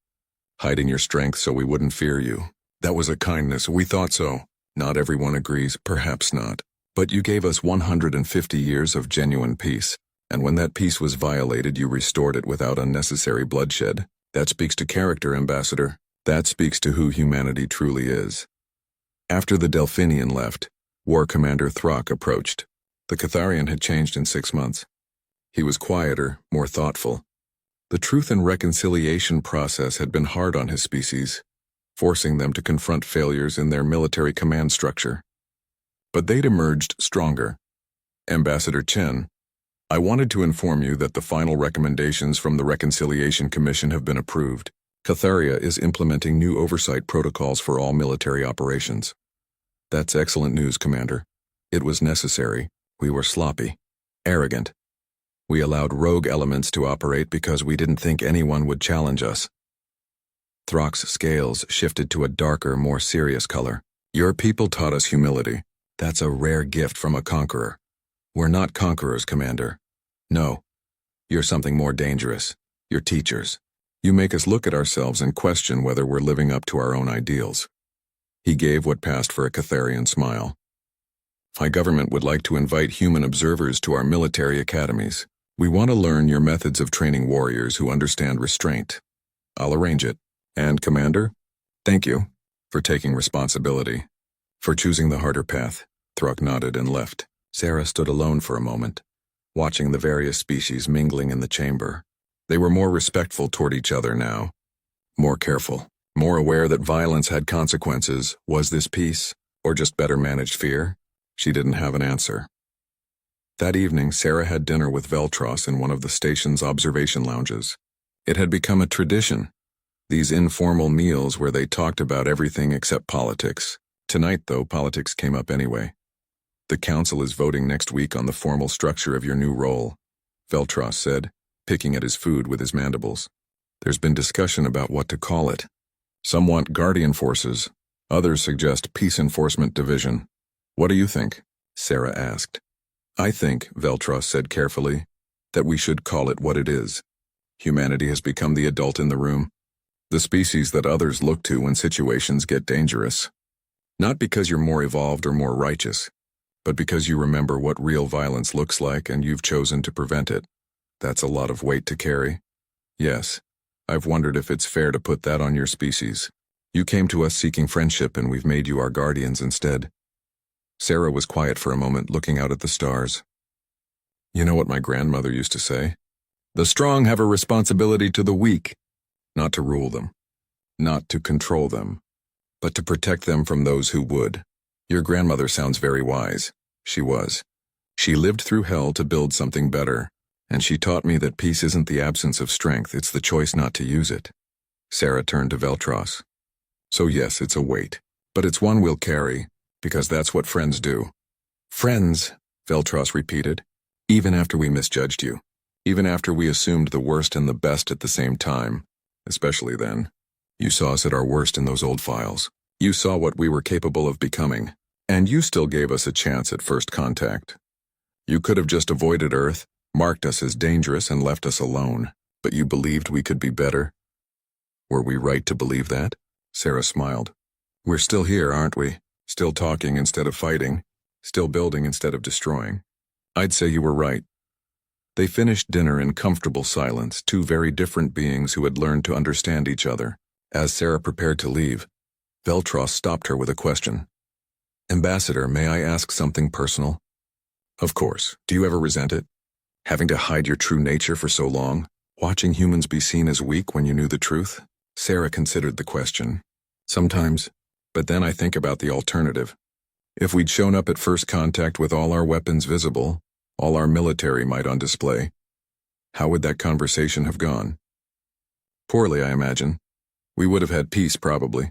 hiding your strength so we wouldn't fear you. That was a kindness, we thought so. Not everyone agrees, perhaps not. But you gave us 150 years of genuine peace, and when that peace was violated, you restored it without unnecessary bloodshed. That speaks to character, Ambassador. That speaks to who humanity truly is. After the Delphinian left, War Commander Throck approached. The Catharian had changed in 6 months. He was quieter, more thoughtful. The truth and reconciliation process had been hard on his species, forcing them to confront failures in their military command structure. But they'd emerged stronger. Ambassador Chen, I wanted to inform you that the final recommendations from the Reconciliation Commission have been approved. Catharia is implementing new oversight protocols for all military operations. That's excellent news, Commander. It was necessary. We were sloppy, arrogant. We allowed rogue elements to operate because we didn't think anyone would challenge us. Throck's scales shifted to a darker, more serious color. Your people taught us humility. That's a rare gift from a conqueror. We're not conquerors, Commander. No. You're something more dangerous. You're teachers. You make us look at ourselves and question whether we're living up to our own ideals. He gave what passed for a Catharian smile. My government would like to invite human observers to our military academies. We want to learn your methods of training warriors who understand restraint. I'll arrange it. And, Commander, thank you for taking responsibility, for choosing the harder path. Throck nodded and left. Sarah stood alone for a moment, watching the various species mingling in the chamber. They were more respectful toward each other now, more careful, more aware that violence had consequences. Was this peace, or just better managed fear? She didn't have an answer. That evening, Sarah had dinner with Veltros in one of the station's observation lounges. It had become a tradition, these informal meals where they talked about everything except politics. Tonight, though, politics came up anyway. The council is voting next week on the formal structure of your new role, Veltros said, picking at his food with his mandibles. There's been discussion about what to call it. Some want Guardian Forces, others suggest Peace Enforcement Division. What do you think? Sarah asked. I think, Veltros said carefully, that we should call it what it is. Humanity has become the adult in the room, the species that others look to when situations get dangerous. Not because you're more evolved or more righteous, but because you remember what real violence looks like and you've chosen to prevent it. That's a lot of weight to carry. Yes, I've wondered if it's fair to put that on your species. You came to us seeking friendship and we've made you our guardians instead. Sarah was quiet for a moment, looking out at the stars. You know what my grandmother used to say? The strong have a responsibility to the weak, not to rule them, not to control them, but to protect them from those who would. Your grandmother sounds very wise. She was. She lived through hell to build something better, and she taught me that peace isn't the absence of strength, it's the choice not to use it. Sarah turned to Veltros. So yes, it's a weight, but it's one we'll carry, because that's what friends do. Friends, Veltros repeated, even after we misjudged you, even after we assumed the worst and the best at the same time, especially then. You saw us at our worst in those old files. You saw what we were capable of becoming, and you still gave us a chance at first contact. You could have just avoided Earth, marked us as dangerous and left us alone, but you believed we could be better. Were we right to believe that? Sarah smiled. We're still here, aren't we? Still talking instead of fighting, still building instead of destroying. I'd say you were right. They finished dinner in comfortable silence, two very different beings who had learned to understand each other. As Sarah prepared to leave, Veltros stopped her with a question. Ambassador, may I ask something personal? Of course. Do you ever resent it? Having to hide your true nature for so long? Watching humans be seen as weak when you knew the truth? Sarah considered the question. Sometimes. But then I think about the alternative. If we'd shown up at first contact with all our weapons visible, all our military might on display, how would that conversation have gone? Poorly, I imagine. We would have had peace, probably.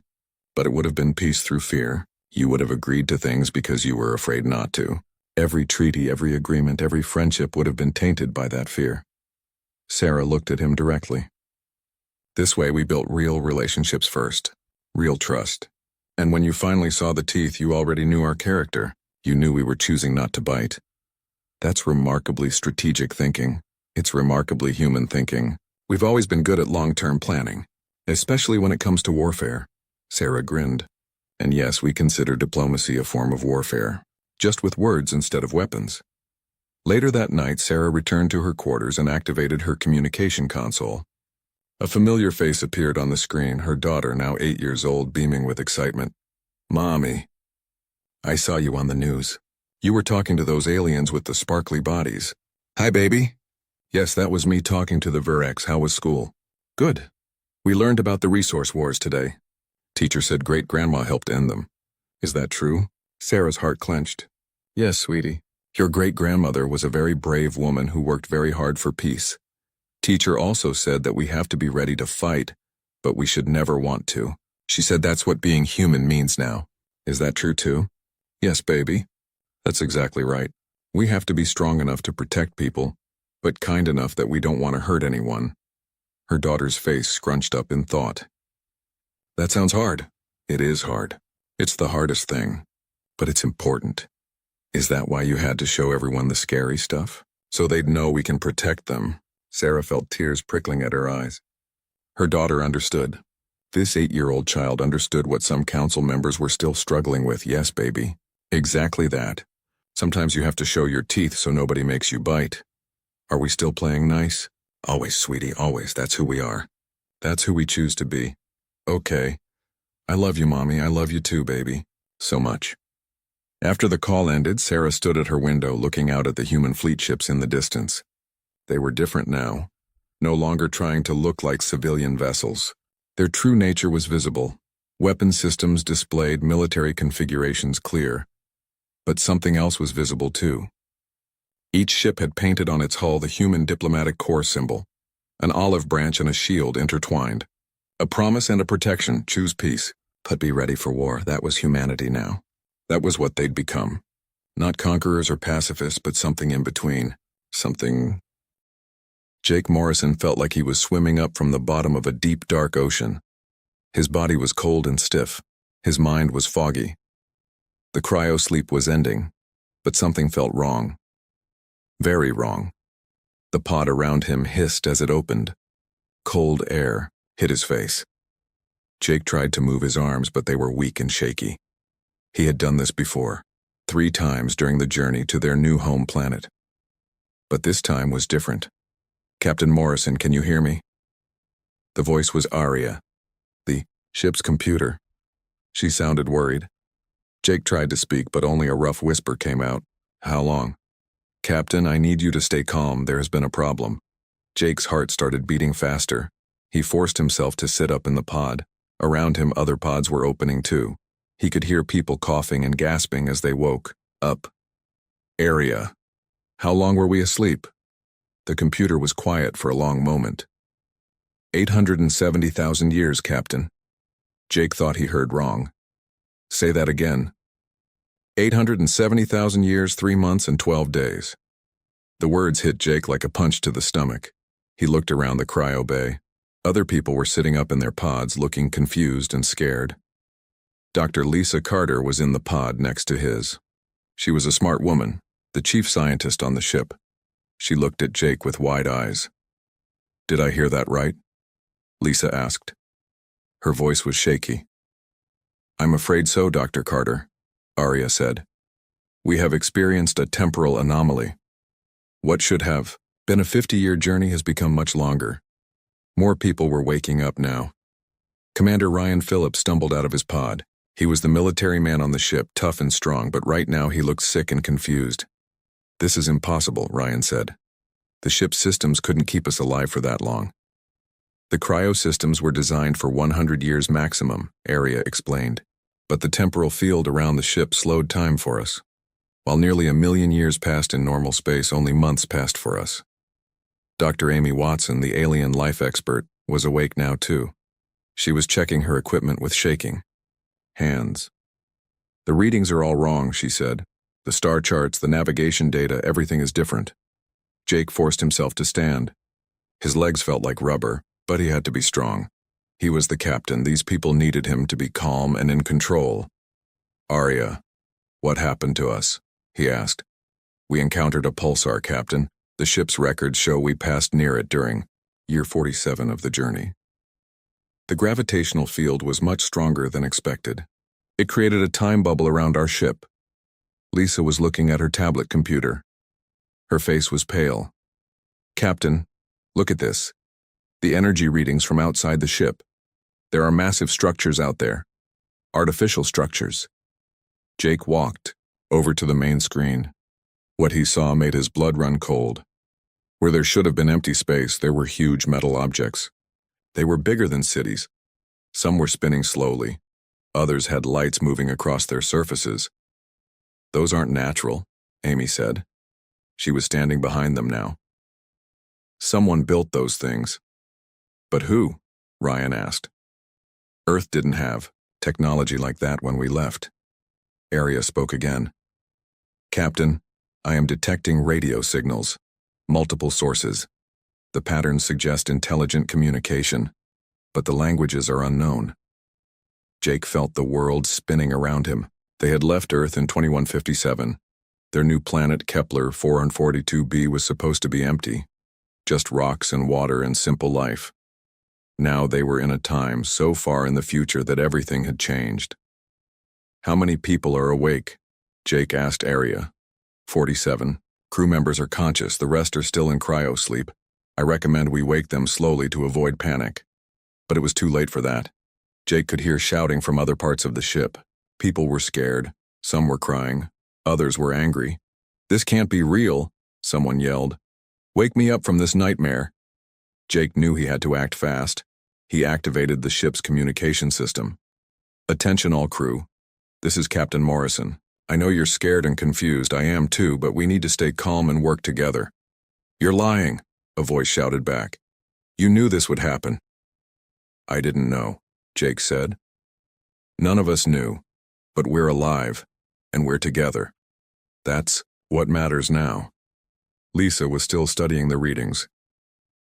But it would have been peace through fear. You would have agreed to things because you were afraid not to. Every treaty, every agreement, every friendship would have been tainted by that fear. Sarah looked at him directly. This way we built real relationships first. Real trust. And when you finally saw the teeth, you already knew our character. You knew we were choosing not to bite. That's remarkably strategic thinking. It's remarkably human thinking. We've always been good at long-term planning, especially when it comes to warfare. Sarah grinned. And yes, we consider diplomacy a form of warfare, just with words instead of weapons. Later that night, Sarah returned to her quarters and activated her communication console. A familiar face appeared on the screen, her daughter, now 8 years old, beaming with excitement. Mommy. I saw you on the news. You were talking to those aliens with the sparkly bodies. Hi, baby. Yes, that was me talking to the Verrex. How was school? Good. We learned about the resource wars today. Teacher said great-grandma helped end them. Is that true? Sarah's heart clenched. Yes, sweetie. Your great-grandmother was a very brave woman who worked very hard for peace. Teacher also said that we have to be ready to fight, but we should never want to. She said that's what being human means now. Is that true too? Yes, baby. That's exactly right. We have to be strong enough to protect people, but kind enough that we don't want to hurt anyone. Her daughter's face scrunched up in thought. That sounds hard. It is hard. It's the hardest thing, but it's important. Is that why you had to show everyone the scary stuff? So they'd know we can protect them. Sarah felt tears prickling at her eyes. Her daughter understood. This 8-year-old child understood what some council members were still struggling with. Yes, baby. Exactly that. Sometimes you have to show your teeth so nobody makes you bite. Are we still playing nice? Always, sweetie, always. That's who we are. That's who we choose to be. Okay. I love you, Mommy. I love you too, baby. So much. After the call ended, Sarah stood at her window looking out at the human fleet ships in the distance. They were different now, no longer trying to look like civilian vessels. Their true nature was visible. Weapon systems displayed, military configurations clear. But something else was visible too. Each ship had painted on its hull the human diplomatic corps symbol, an olive branch and a shield intertwined. A promise and a protection, choose peace, but be ready for war. That was humanity now. That was what they'd become. Not conquerors or pacifists, but something in between. Something... Jake Morrison felt like he was swimming up from the bottom of a deep, dark ocean. His body was cold and stiff. His mind was foggy. The cryo-sleep was ending, but something felt wrong. Very wrong. The pod around him hissed as it opened. Cold air hit his face. Jake tried to move his arms, but they were weak and shaky. He had done this before, 3 times during the journey to their new home planet. But this time was different. Captain Morrison, can you hear me? The voice was Aria, the ship's computer. She sounded worried. Jake tried to speak, but only a rough whisper came out. How long? Captain, I need you to stay calm. There has been a problem. Jake's heart started beating faster. He forced himself to sit up in the pod. Around him, other pods were opening too. He could hear people coughing and gasping as they woke up. Aria. How long were we asleep? The computer was quiet for a long moment. 870,000 years, Captain. Jake thought he heard wrong. Say that again. 870,000 years, 3 months, and 12 days. The words hit Jake like a punch to the stomach. He looked around the cryo bay. Other people were sitting up in their pods, looking confused and scared. Dr. Lisa Carter was in the pod next to his. She was a smart woman, the chief scientist on the ship. She looked at Jake with wide eyes. Did I hear that right? Lisa asked. Her voice was shaky. I'm afraid so, Dr. Carter, Aria said. We have experienced a temporal anomaly. What should have been a 50-year journey has become much longer. More people were waking up now. Commander Ryan Phillips stumbled out of his pod. He was the military man on the ship, tough and strong, but right now he looked sick and confused. This is impossible, Ryan said. The ship's systems couldn't keep us alive for that long. The cryo systems were designed for 100 years maximum, Aria explained. But the temporal field around the ship slowed time for us. While nearly 1 million years passed in normal space, only months passed for us. Dr. Amy Watson, the alien life expert, was awake now too. She was checking her equipment with shaking hands. "The readings are all wrong," she said. "The star charts, the navigation data, everything is different." Jake forced himself to stand. His legs felt like rubber, but he had to be strong. He was the captain. These people needed him to be calm and in control. "Arya, what happened to us?" he asked. "We encountered a pulsar, Captain. The ship's records show we passed near it during year 47 of the journey." The gravitational field was much stronger than expected. It created a time bubble around our ship. Lisa was looking at her tablet computer. Her face was pale. "Captain, look at this. The energy readings from outside the ship. There are massive structures out there. Artificial structures." Jake walked over to the main screen. What he saw made his blood run cold. Where there should have been empty space, there were huge metal objects. They were bigger than cities. Some were spinning slowly. Others had lights moving across their surfaces. "Those aren't natural," Amy said. She was standing behind them now. "Someone built those things." "But who?" Ryan asked. "Earth didn't have technology like that when we left." Arya spoke again. "Captain, I am detecting radio signals. Multiple sources. The patterns suggest intelligent communication, but the languages are unknown." Jake felt the world spinning around him. They had left Earth in 2157. Their new planet, Kepler 442b, was supposed to be empty. Just rocks and water and simple life. Now they were in a time so far in the future that everything had changed. "How many people are awake?" Jake asked Arya. 47. "Crew members are conscious, the rest are still in cryo-sleep. I recommend we wake them slowly to avoid panic." But it was too late for that. Jake could hear shouting from other parts of the ship. People were scared. Some were crying. Others were angry. "This can't be real," someone yelled. "Wake me up from this nightmare." Jake knew he had to act fast. He activated the ship's communication system. "Attention all crew. This is Captain Morrison. I know you're scared and confused. I am too, but we need to stay calm and work together." "You're lying," a voice shouted back. "You knew this would happen." "I didn't know," Jake said. "None of us knew, but we're alive, and we're together. That's what matters now." Lisa was still studying the readings.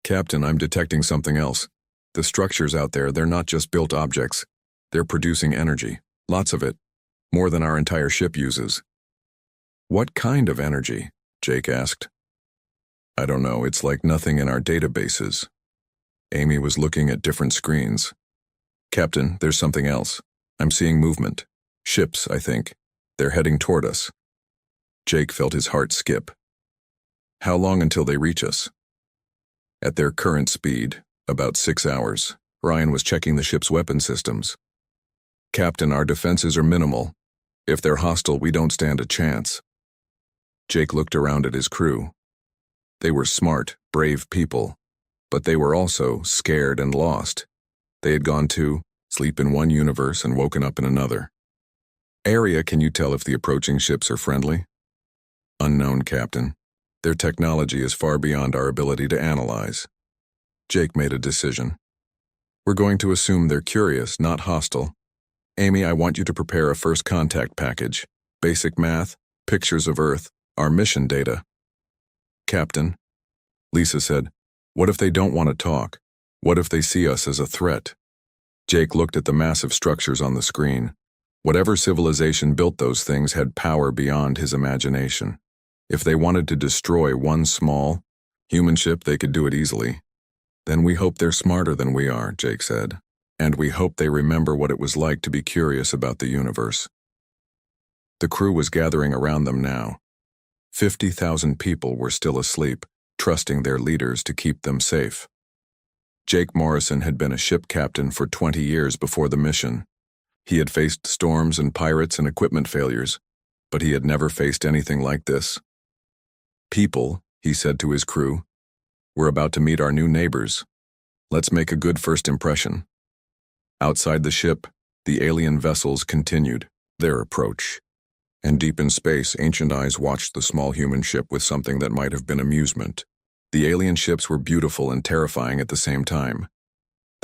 "Captain, I'm detecting something else. The structures out there, they're not just built objects. They're producing energy. Lots of it. More than our entire ship uses." "What kind of energy?" Jake asked. "I don't know. It's like nothing in our databases." Amy was looking at different screens. "Captain, there's something else. I'm seeing movement. Ships, I think. They're heading toward us." Jake felt his heart skip. "How long until they reach us?" "At their current speed, about 6 hours. Ryan was checking the ship's weapon systems." "Captain, our defenses are minimal. If they're hostile, we don't stand a chance." Jake looked around at his crew. They were smart, brave people, but they were also scared and lost. They had gone to sleep in one universe and woken up in another. "Arya, can you tell if the approaching ships are friendly?" "Unknown, Captain. Their technology is far beyond our ability to analyze." Jake made a decision. "We're going to assume they're curious, not hostile. Amy, I want you to prepare a first contact package. Basic math, pictures of Earth, our mission data." "Captain," Lisa said, "what if they don't want to talk? What if they see us as a threat?" Jake looked at the massive structures on the screen. Whatever civilization built those things had power beyond his imagination. If they wanted to destroy one small human ship, they could do it easily. "Then we hope they're smarter than we are," Jake said. "And we hope they remember what it was like to be curious about the universe." The crew was gathering around them now. 50,000 people were still asleep, trusting their leaders to keep them safe. Jake Morrison had been a ship captain for 20 years before the mission. He had faced storms and pirates and equipment failures, but he had never faced anything like this. "People," he said to his crew, "we're about to meet our new neighbors. Let's make a good first impression." Outside the ship, the alien vessels continued their approach. And deep in space, ancient eyes watched the small human ship with something that might have been amusement. The alien ships were beautiful and terrifying at the same time.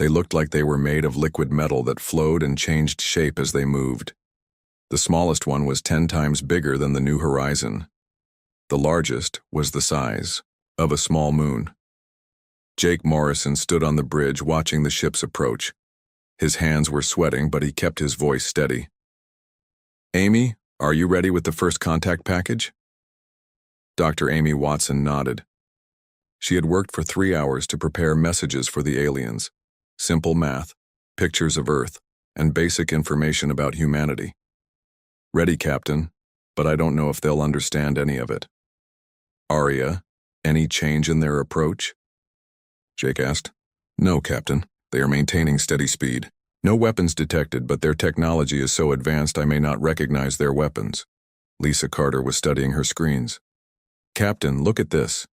They looked like they were made of liquid metal that flowed and changed shape as they moved. The smallest one was 10 times bigger than the New Horizon. The largest was the size of a small moon. Jake Morrison stood on the bridge watching the ships approach. His hands were sweating, but he kept his voice steady. "Amy, are you ready with the first contact package?" Dr. Amy Watson nodded. She had worked for 3 hours to prepare messages for the aliens. Simple math, pictures of Earth, and basic information about humanity. "Ready, Captain, but I don't know if they'll understand any of it." "Arya, any change in their approach?" Jake asked. "No, Captain. They are maintaining steady speed. No weapons detected, but their technology is so advanced I may not recognize their weapons." Lisa Carter was studying her screens. "Captain, look at this.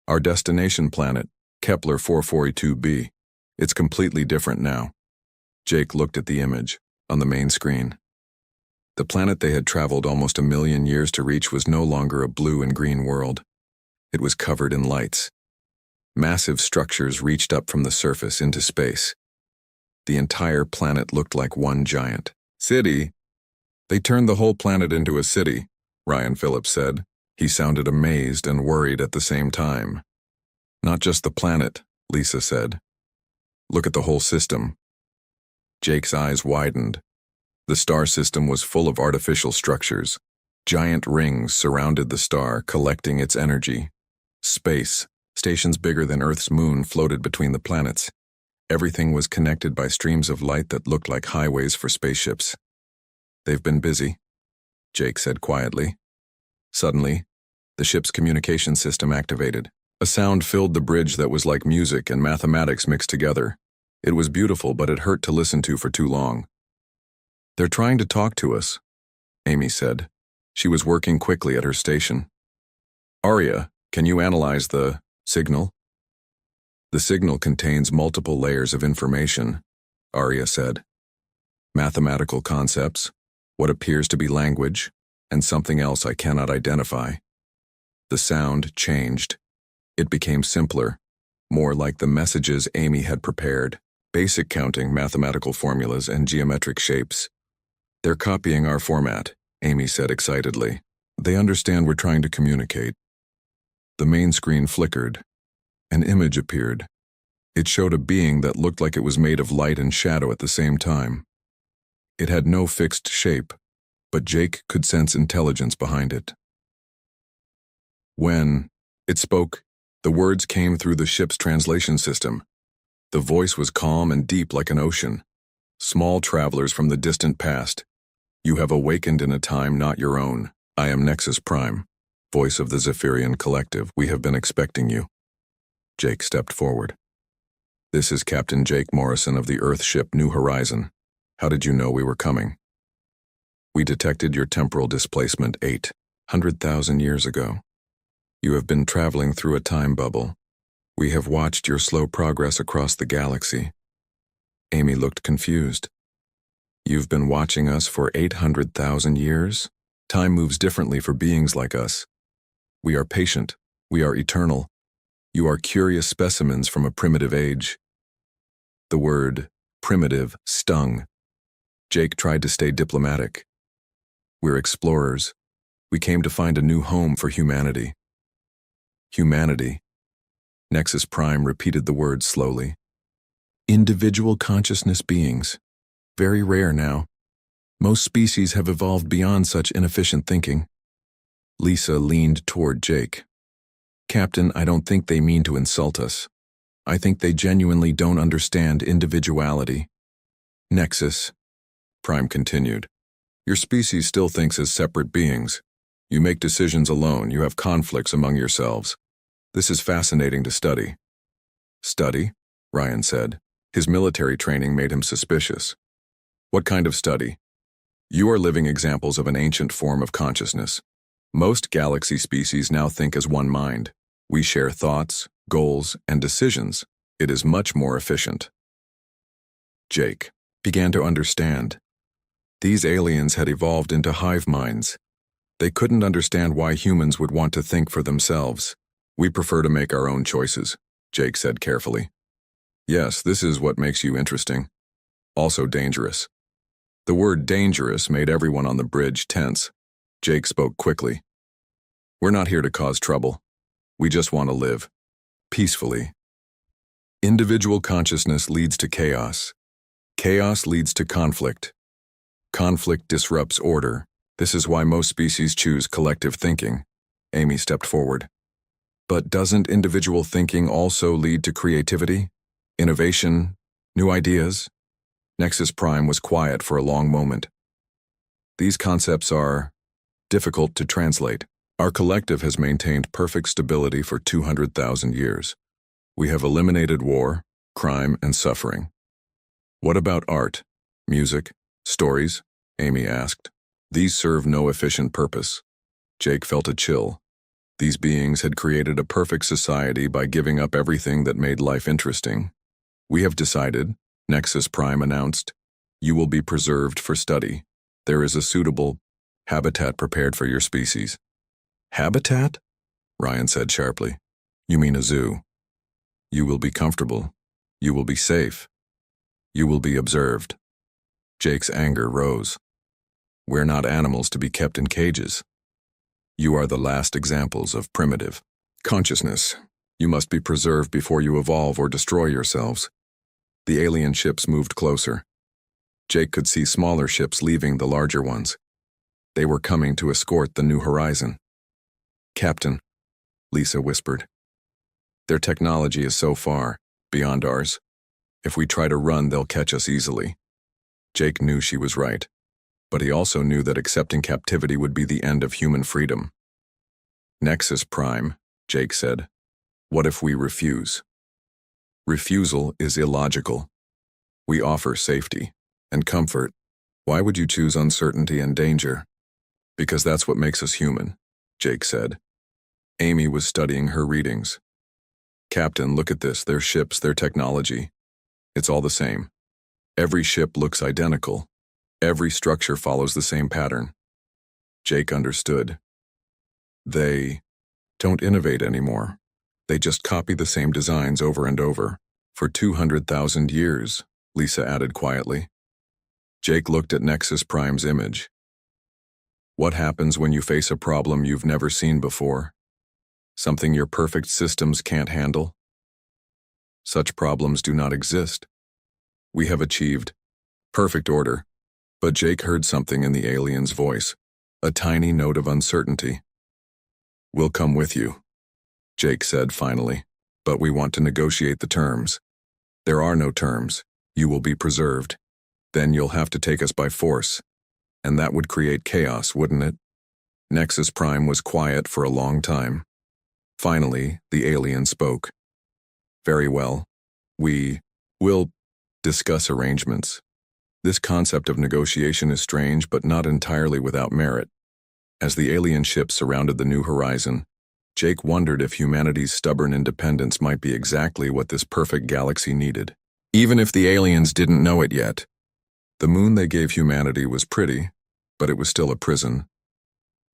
Our destination planet, Kepler 442b. It's completely different now." Jake looked at the image on the main screen. The planet they had traveled almost 1,000,000 years to reach was no longer a blue and green world. It was covered in lights. Massive structures reached up from the surface into space. The entire planet looked like one giant city. "They turned the whole planet into a city," Ryan Phillips said. He sounded amazed and worried at the same time. "Not just the planet," Lisa said. "Look at the whole system." Jake's eyes widened. The star system was full of artificial structures. Giant rings surrounded the star, collecting its energy. Space, stations bigger than Earth's moon, floated between the planets. Everything was connected by streams of light that looked like highways for spaceships. "They've been busy," Jake said quietly. Suddenly, the ship's communication system activated. A sound filled the bridge that was like music and mathematics mixed together. It was beautiful, but it hurt to listen to for too long. "They're trying to talk to us," Amy said. She was working quickly at her station. "Arya, can you analyze the signal?" "The signal contains multiple layers of information," Arya said. "Mathematical concepts, what appears to be language, and something else I cannot identify." The sound changed. It became simpler, more like the messages Amy had prepared. Basic counting, mathematical formulas, and geometric shapes. "They're copying our format," Amy said excitedly. "They understand we're trying to communicate." The main screen flickered. An image appeared. It showed a being that looked like it was made of light and shadow at the same time. It had no fixed shape, but Jake could sense intelligence behind it. When it spoke, the words came through the ship's translation system. The voice was calm and deep like an ocean. "Small travelers from the distant past, you have awakened in a time not your own. I am Nexus Prime, voice of the Zephyrian Collective. We have been expecting you." Jake stepped forward. "This is Captain Jake Morrison of the Earth ship New Horizon. How did you know we were coming?" "We detected your temporal displacement 800,000 years ago. You have been traveling through a time bubble. We have watched your slow progress across the galaxy." Amy looked confused. "You've been watching us for 800,000 years? Time moves differently for beings like us. We are patient. We are eternal. You are curious specimens from a primitive age." The word primitive stung. Jake tried to stay diplomatic. "We're explorers. We came to find a new home for humanity." "Humanity." Nexus Prime repeated the word slowly. "Individual consciousness beings. Very rare now. Most species have evolved beyond such inefficient thinking." Lisa leaned toward Jake. "Captain, I don't think they mean to insult us. I think they genuinely don't understand individuality." "Nexus," Prime continued, "your species still thinks as separate beings. You make decisions alone. You have conflicts among yourselves. This is fascinating to study." "Study?" Ryan said. His military training made him suspicious. "What kind of study?" "You are living examples of an ancient form of consciousness. Most galaxy species now think as one mind. We share thoughts, goals, and decisions. It is much more efficient." Jake began to understand. These aliens had evolved into hive minds. They couldn't understand why humans would want to think for themselves. "We prefer to make our own choices," Jake said carefully. Yes, this is what makes you interesting. Also dangerous. The word dangerous made everyone on the bridge tense. Jake spoke quickly. We're not here to cause trouble. We just want to live. Peacefully. Individual consciousness leads to chaos. Chaos leads to conflict. Conflict disrupts order. This is why most species choose collective thinking. Amy stepped forward. But doesn't individual thinking also lead to creativity, innovation, new ideas? Nexus Prime was quiet for a long moment. These concepts are difficult to translate. Our collective has maintained perfect stability for 200,000 years. We have eliminated war, crime, and suffering. What about art, music, stories? Amy asked. These serve no efficient purpose. Jake felt a chill. These beings had created a perfect society by giving up everything that made life interesting. We have decided, Nexus Prime announced, you will be preserved for study. There is a suitable habitat prepared for your species. Habitat? Ryan said sharply. You mean a zoo. You will be comfortable. You will be safe. You will be observed. Jake's anger rose. We're not animals to be kept in cages. You are the last examples of primitive consciousness. You must be preserved before you evolve or destroy yourselves. The alien ships moved closer. Jake could see smaller ships leaving the larger ones. They were coming to escort the new horizon. Captain, Lisa whispered. Their technology is so far beyond ours. If we try to run, they'll catch us easily. Jake knew she was right, but he also knew that accepting captivity would be the end of human freedom. Nexus Prime, Jake said. What if we refuse? Refusal is illogical. We offer safety and comfort. Why would you choose uncertainty and danger? Because that's what makes us human, Jake said. Amy was studying her readings. Captain, look at this, their ships, their technology. It's all the same. Every ship looks identical. Every structure follows the same pattern. Jake understood. They don't innovate anymore. They just copy the same designs over and over. For 200,000 years, Lisa added quietly. Jake looked at Nexus Prime's image. What happens when you face a problem you've never seen before? Something your perfect systems can't handle? Such problems do not exist. We have achieved perfect order, but Jake heard something in the alien's voice, a tiny note of uncertainty. We'll come with you, Jake said finally, but we want to negotiate the terms. There are no terms. You will be preserved. Then you'll have to take us by force. And that would create chaos, wouldn't it? Nexus Prime was quiet for a long time. Finally, the alien spoke. Very well. We will discuss arrangements. This concept of negotiation is strange, but not entirely without merit. As the alien ship surrounded the new horizon, Jake wondered if humanity's stubborn independence might be exactly what this perfect galaxy needed. Even if the aliens didn't know it yet. The moon they gave humanity was pretty, but it was still a prison.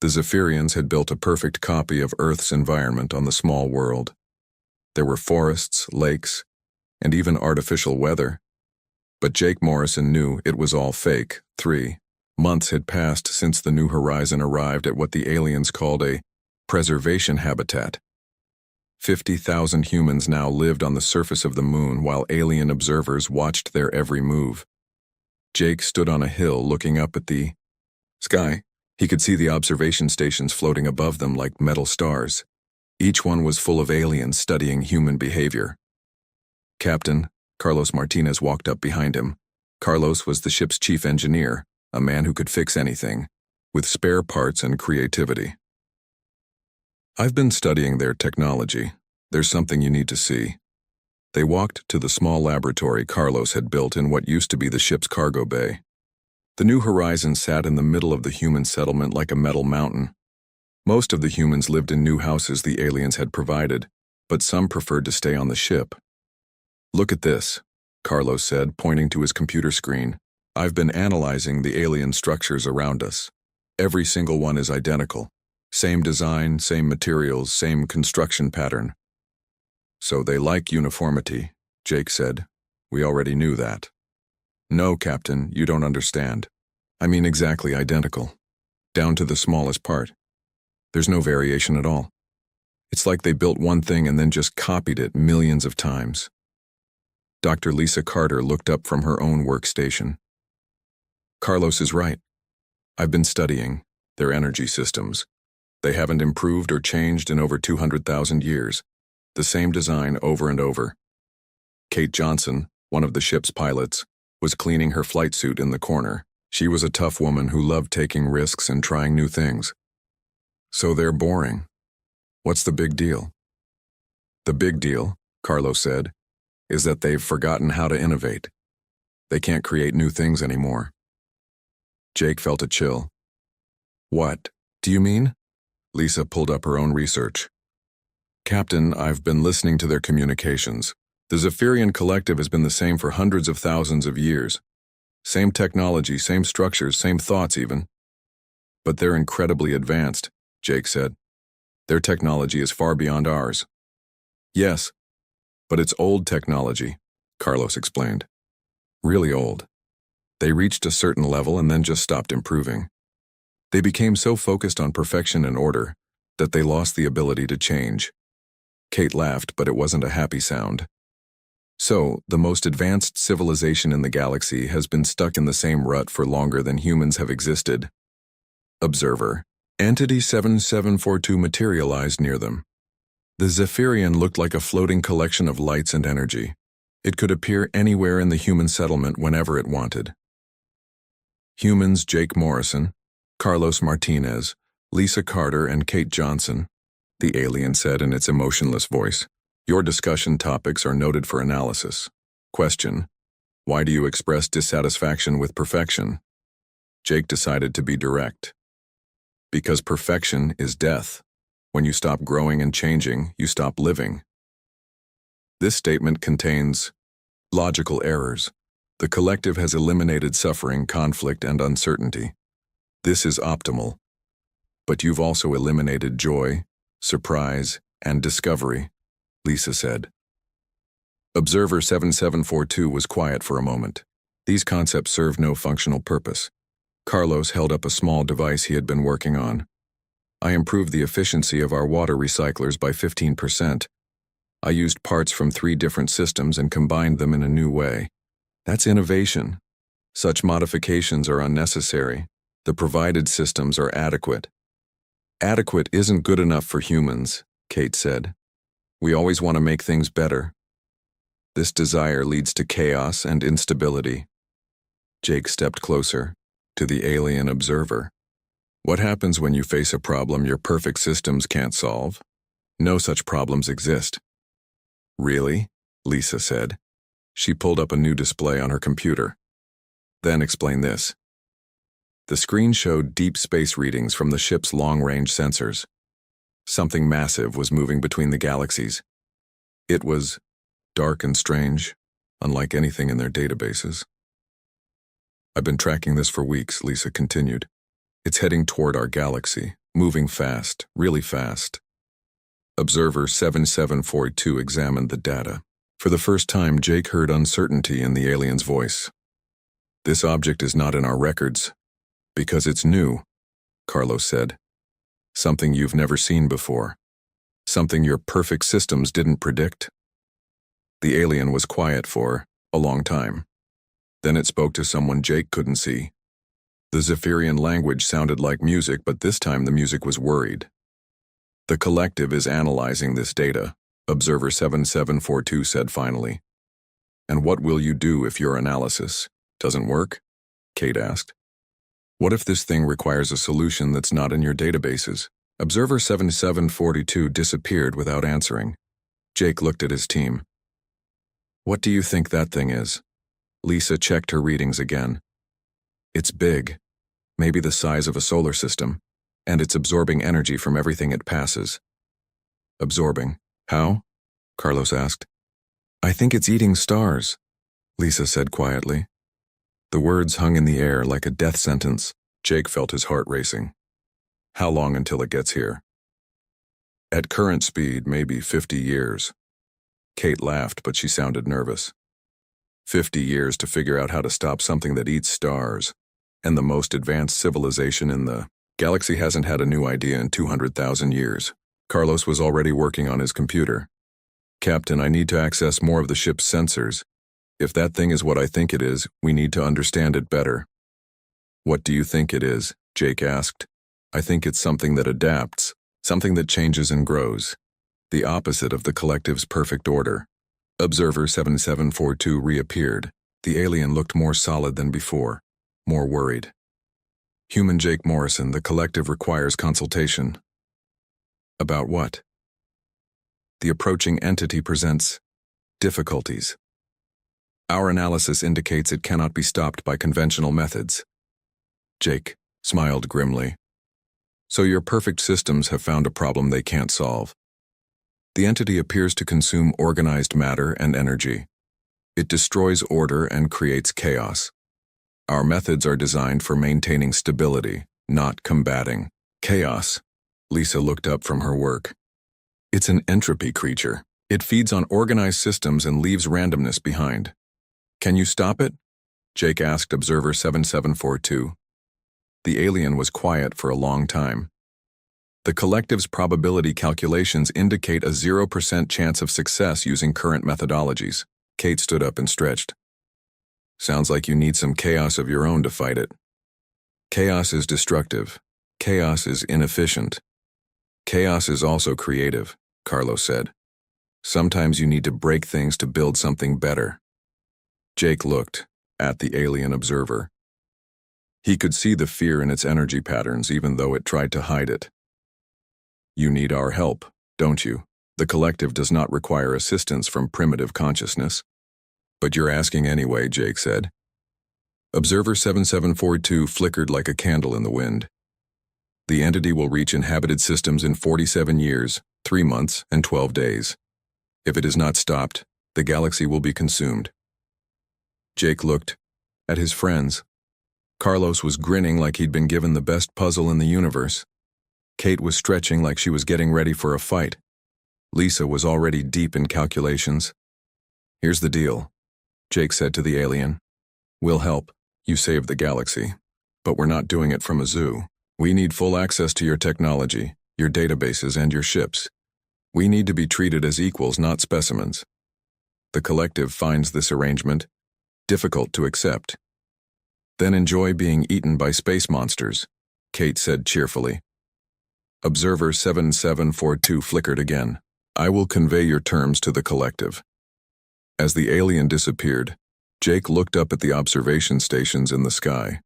The Zephyrians had built a perfect copy of Earth's environment on the small world. There were forests, lakes, and even artificial weather. But Jake Morrison knew it was all fake. 3 months had passed since the new horizon arrived at what the aliens called a preservation habitat. 50,000 humans now lived on the surface of the moon while alien observers watched their every move. Jake stood on a hill looking up at the sky. He could see the observation stations floating above them like metal stars. Each one was full of aliens studying human behavior. Captain, Carlos Martinez walked up behind him. Carlos was the ship's chief engineer, a man who could fix anything, with spare parts and creativity. I've been studying their technology. There's something you need to see. They walked to the small laboratory Carlos had built in what used to be the ship's cargo bay. The new horizon sat in the middle of the human settlement like a metal mountain. Most of the humans lived in new houses the aliens had provided, but some preferred to stay on the ship. Look at this, Carlos said, pointing to his computer screen. I've been analyzing the alien structures around us. Every single one is identical. Same design, same materials, same construction pattern. So they like uniformity, Jake said. We already knew that. No, Captain, you don't understand. I mean exactly identical. Down to the smallest part. There's no variation at all. It's like they built one thing and then just copied it millions of times. Dr. Lisa Carter looked up from her own workstation. Carlos is right. I've been studying their energy systems. They haven't improved or changed in over 200,000 years. The same design over and over. Kate Johnson, one of the ship's pilots, was cleaning her flight suit in the corner. She was a tough woman who loved taking risks and trying new things. So they're boring. What's the big deal? The big deal, Carlos said, is that they've forgotten how to innovate. They can't create new things anymore. Jake felt a chill. What do you mean? Lisa pulled up her own research. Captain, I've been listening to their communications. The Zephyrian Collective has been the same for hundreds of thousands of years. Same technology, same structures, same thoughts even. But they're incredibly advanced, Jake said. Their technology is far beyond ours. Yes, but it's old technology, Carlos explained. Really old. They reached a certain level and then just stopped improving. They became so focused on perfection and order that they lost the ability to change. Kate laughed, but it wasn't a happy sound. So, the most advanced civilization in the galaxy has been stuck in the same rut for longer than humans have existed. Observer. Entity 7742 materialized near them. The Zephyrian looked like a floating collection of lights and energy. It could appear anywhere in the human settlement whenever it wanted. Humans Jake Morrison, Carlos Martinez, Lisa Carter, and Kate Johnson, the alien said in its emotionless voice. Your discussion topics are noted for analysis. Question: why do you express dissatisfaction with perfection? Jake decided to be direct. Because perfection is death. When you stop growing and changing, you stop living. This statement contains logical errors. The collective has eliminated suffering, conflict, and uncertainty. This is optimal. But you've also eliminated joy, surprise, and discovery, Lisa said. Observer 7742 was quiet for a moment. These concepts serve no functional purpose. Carlos held up a small device he had been working on. I improved the efficiency of our water recyclers by 15%. I used parts from 3 different systems and combined them in a new way. That's innovation. Such modifications are unnecessary. The provided systems are adequate. Adequate isn't good enough for humans, Kate said. We always want to make things better. This desire leads to chaos and instability. Jake stepped closer, to the alien observer. What happens when you face a problem your perfect systems can't solve? No such problems exist. Really? Lisa said. She pulled up a new display on her computer. Then explain this. The screen showed deep space readings from the ship's long-range sensors. Something massive was moving between the galaxies. It was dark and strange, unlike anything in their databases. I've been tracking this for weeks, Lisa continued. It's heading toward our galaxy, moving fast, really fast. Observer 7742 examined the data. For the first time, Jake heard uncertainty in the alien's voice. This object is not in our records, because it's new, Carlos said. Something you've never seen before. Something your perfect systems didn't predict. The alien was quiet for a long time. Then it spoke to someone Jake couldn't see. The Zephyrian language sounded like music, but this time the music was worried. The collective is analyzing this data, Observer 7742 said finally. And what will you do if your analysis doesn't work? Kate asked. What if this thing requires a solution that's not in your databases? Observer 7742 disappeared without answering. Jake looked at his team. What do you think that thing is? Lisa checked her readings again. It's big, maybe the size of a solar system, and it's absorbing energy from everything it passes. Absorbing? How? Carlos asked. I think it's eating stars, Lisa said quietly. The words hung in the air like a death sentence. Jake felt his heart racing. How long until it gets here? At current speed, maybe 50 years. Kate laughed, but she sounded nervous. 50 years to figure out how to stop something that eats stars. And the most advanced civilization in the galaxy hasn't had a new idea in 200,000 years. Carlos was already working on his computer. Captain, I need to access more of the ship's sensors. If that thing is what I think it is, we need to understand it better. What do you think it is? Jake asked. I think it's something that adapts, something that changes and grows. The opposite of the collective's perfect order. Observer 7742 reappeared. The alien looked more solid than before, more worried. Human Jake Morrison, the collective requires consultation. About what? The approaching entity presents difficulties. Our analysis indicates it cannot be stopped by conventional methods. Jake smiled grimly. So your perfect systems have found a problem they can't solve. The entity appears to consume organized matter and energy. It destroys order and creates chaos. Our methods are designed for maintaining stability, not combating chaos. Lisa looked up from her work. It's an entropy creature. It feeds on organized systems and leaves randomness behind. Can you stop it? Jake asked Observer 7742. The alien was quiet for a long time. The collective's probability calculations indicate a 0% chance of success using current methodologies. Kate stood up and stretched. Sounds like you need some chaos of your own to fight it. Chaos is destructive. Chaos is inefficient. Chaos is also creative, Carlos said. Sometimes you need to break things to build something better. Jake looked at the alien observer. He could see the fear in its energy patterns even though it tried to hide it. You need our help, don't you? The collective does not require assistance from primitive consciousness. But you're asking anyway, Jake said. Observer 7742 flickered like a candle in the wind. The entity will reach inhabited systems in 47 years, 3 months, and 12 days. If it is not stopped, the galaxy will be consumed. Jake looked at his friends. Carlos was grinning like he'd been given the best puzzle in the universe. Kate was stretching like she was getting ready for a fight. Lisa was already deep in calculations. Here's the deal, Jake said to the alien. We'll help. You save the galaxy. But we're not doing it from a zoo. We need full access to your technology, your databases, and your ships. We need to be treated as equals, not specimens. The collective finds this arrangement difficult to accept. Then enjoy being eaten by space monsters, Kate said cheerfully. Observer 7742 flickered again. I will convey your terms to the collective. As the alien disappeared, Jake looked up at the observation stations in the sky.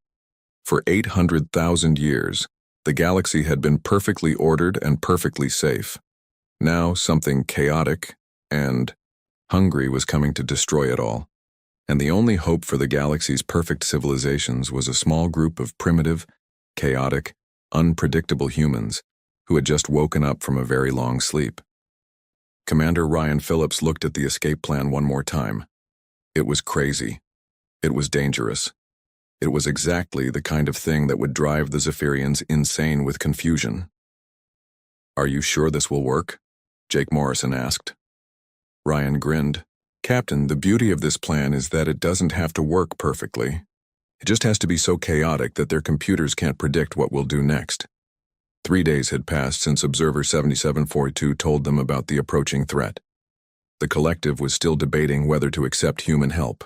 For 800,000 years, the galaxy had been perfectly ordered and perfectly safe. Now something chaotic and hungry was coming to destroy it all. And the only hope for the galaxy's perfect civilizations was a small group of primitive, chaotic, unpredictable humans who had just woken up from a very long sleep. Commander Ryan Phillips looked at the escape plan one more time. It was crazy. It was dangerous. It was exactly the kind of thing that would drive the Zephyrians insane with confusion. Are you sure this will work? Jake Morrison asked. Ryan grinned. Captain, the beauty of this plan is that it doesn't have to work perfectly. It just has to be so chaotic that their computers can't predict what we'll do next. 3 days had passed since Observer 7742 told them about the approaching threat. The collective was still debating whether to accept human help.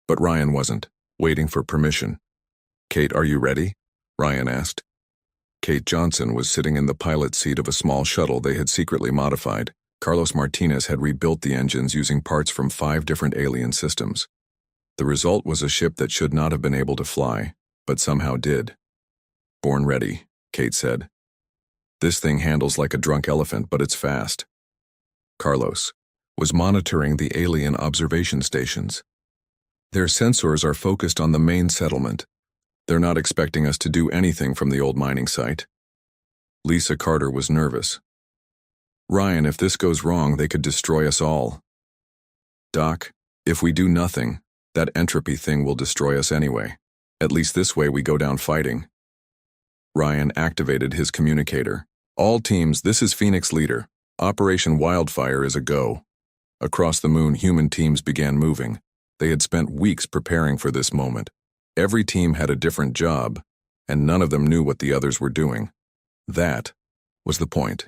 But Ryan wasn't, waiting for permission. Kate, are you ready? Ryan asked. Kate Johnson was sitting in the pilot seat of a small shuttle they had secretly modified. Carlos Martinez had rebuilt the engines using parts from 5 different alien systems. The result was a ship that should not have been able to fly, but somehow did. Born ready, Kate said. This thing handles like a drunk elephant, but it's fast. Carlos was monitoring the alien observation stations. Their sensors are focused on the main settlement. They're not expecting us to do anything from the old mining site. Lisa Carter was nervous. Ryan, if this goes wrong, they could destroy us all. Doc, if we do nothing, that entropy thing will destroy us anyway. At least this way we go down fighting. Ryan activated his communicator. All teams, this is Phoenix Leader. Operation Wildfire is a go. Across the moon, human teams began moving. They had spent weeks preparing for this moment. Every team had a different job, and none of them knew what the others were doing. That was the point.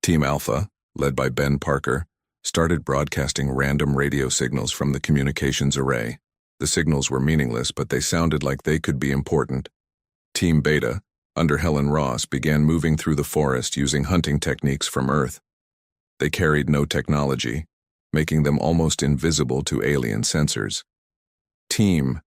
Team Alpha, led by Ben Parker, started broadcasting random radio signals from the communications array. The signals were meaningless, but they sounded like they could be important. Team Beta, under Helen Ross, began moving through the forest using hunting techniques from Earth. They carried no technology, making them almost invisible to alien sensors. Team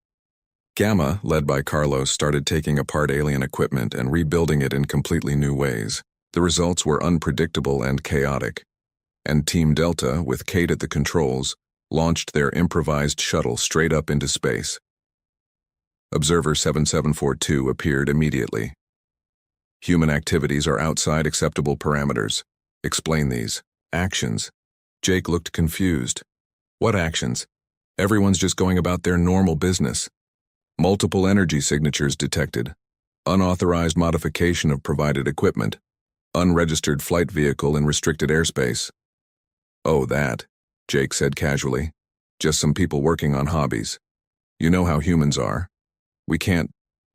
Gamma, led by Carlos, started taking apart alien equipment and rebuilding it in completely new ways. The results were unpredictable and chaotic. And Team Delta, with Kate at the controls, launched their improvised shuttle straight up into space. Observer 7742 appeared immediately. Human activities are outside acceptable parameters. Explain these. Actions. Jake looked confused. What actions? Everyone's just going about their normal business. Multiple energy signatures detected. Unauthorized modification of provided equipment. Unregistered flight vehicle in restricted airspace. Oh, that, Jake said casually. Just some people working on hobbies. You know how humans are. We can't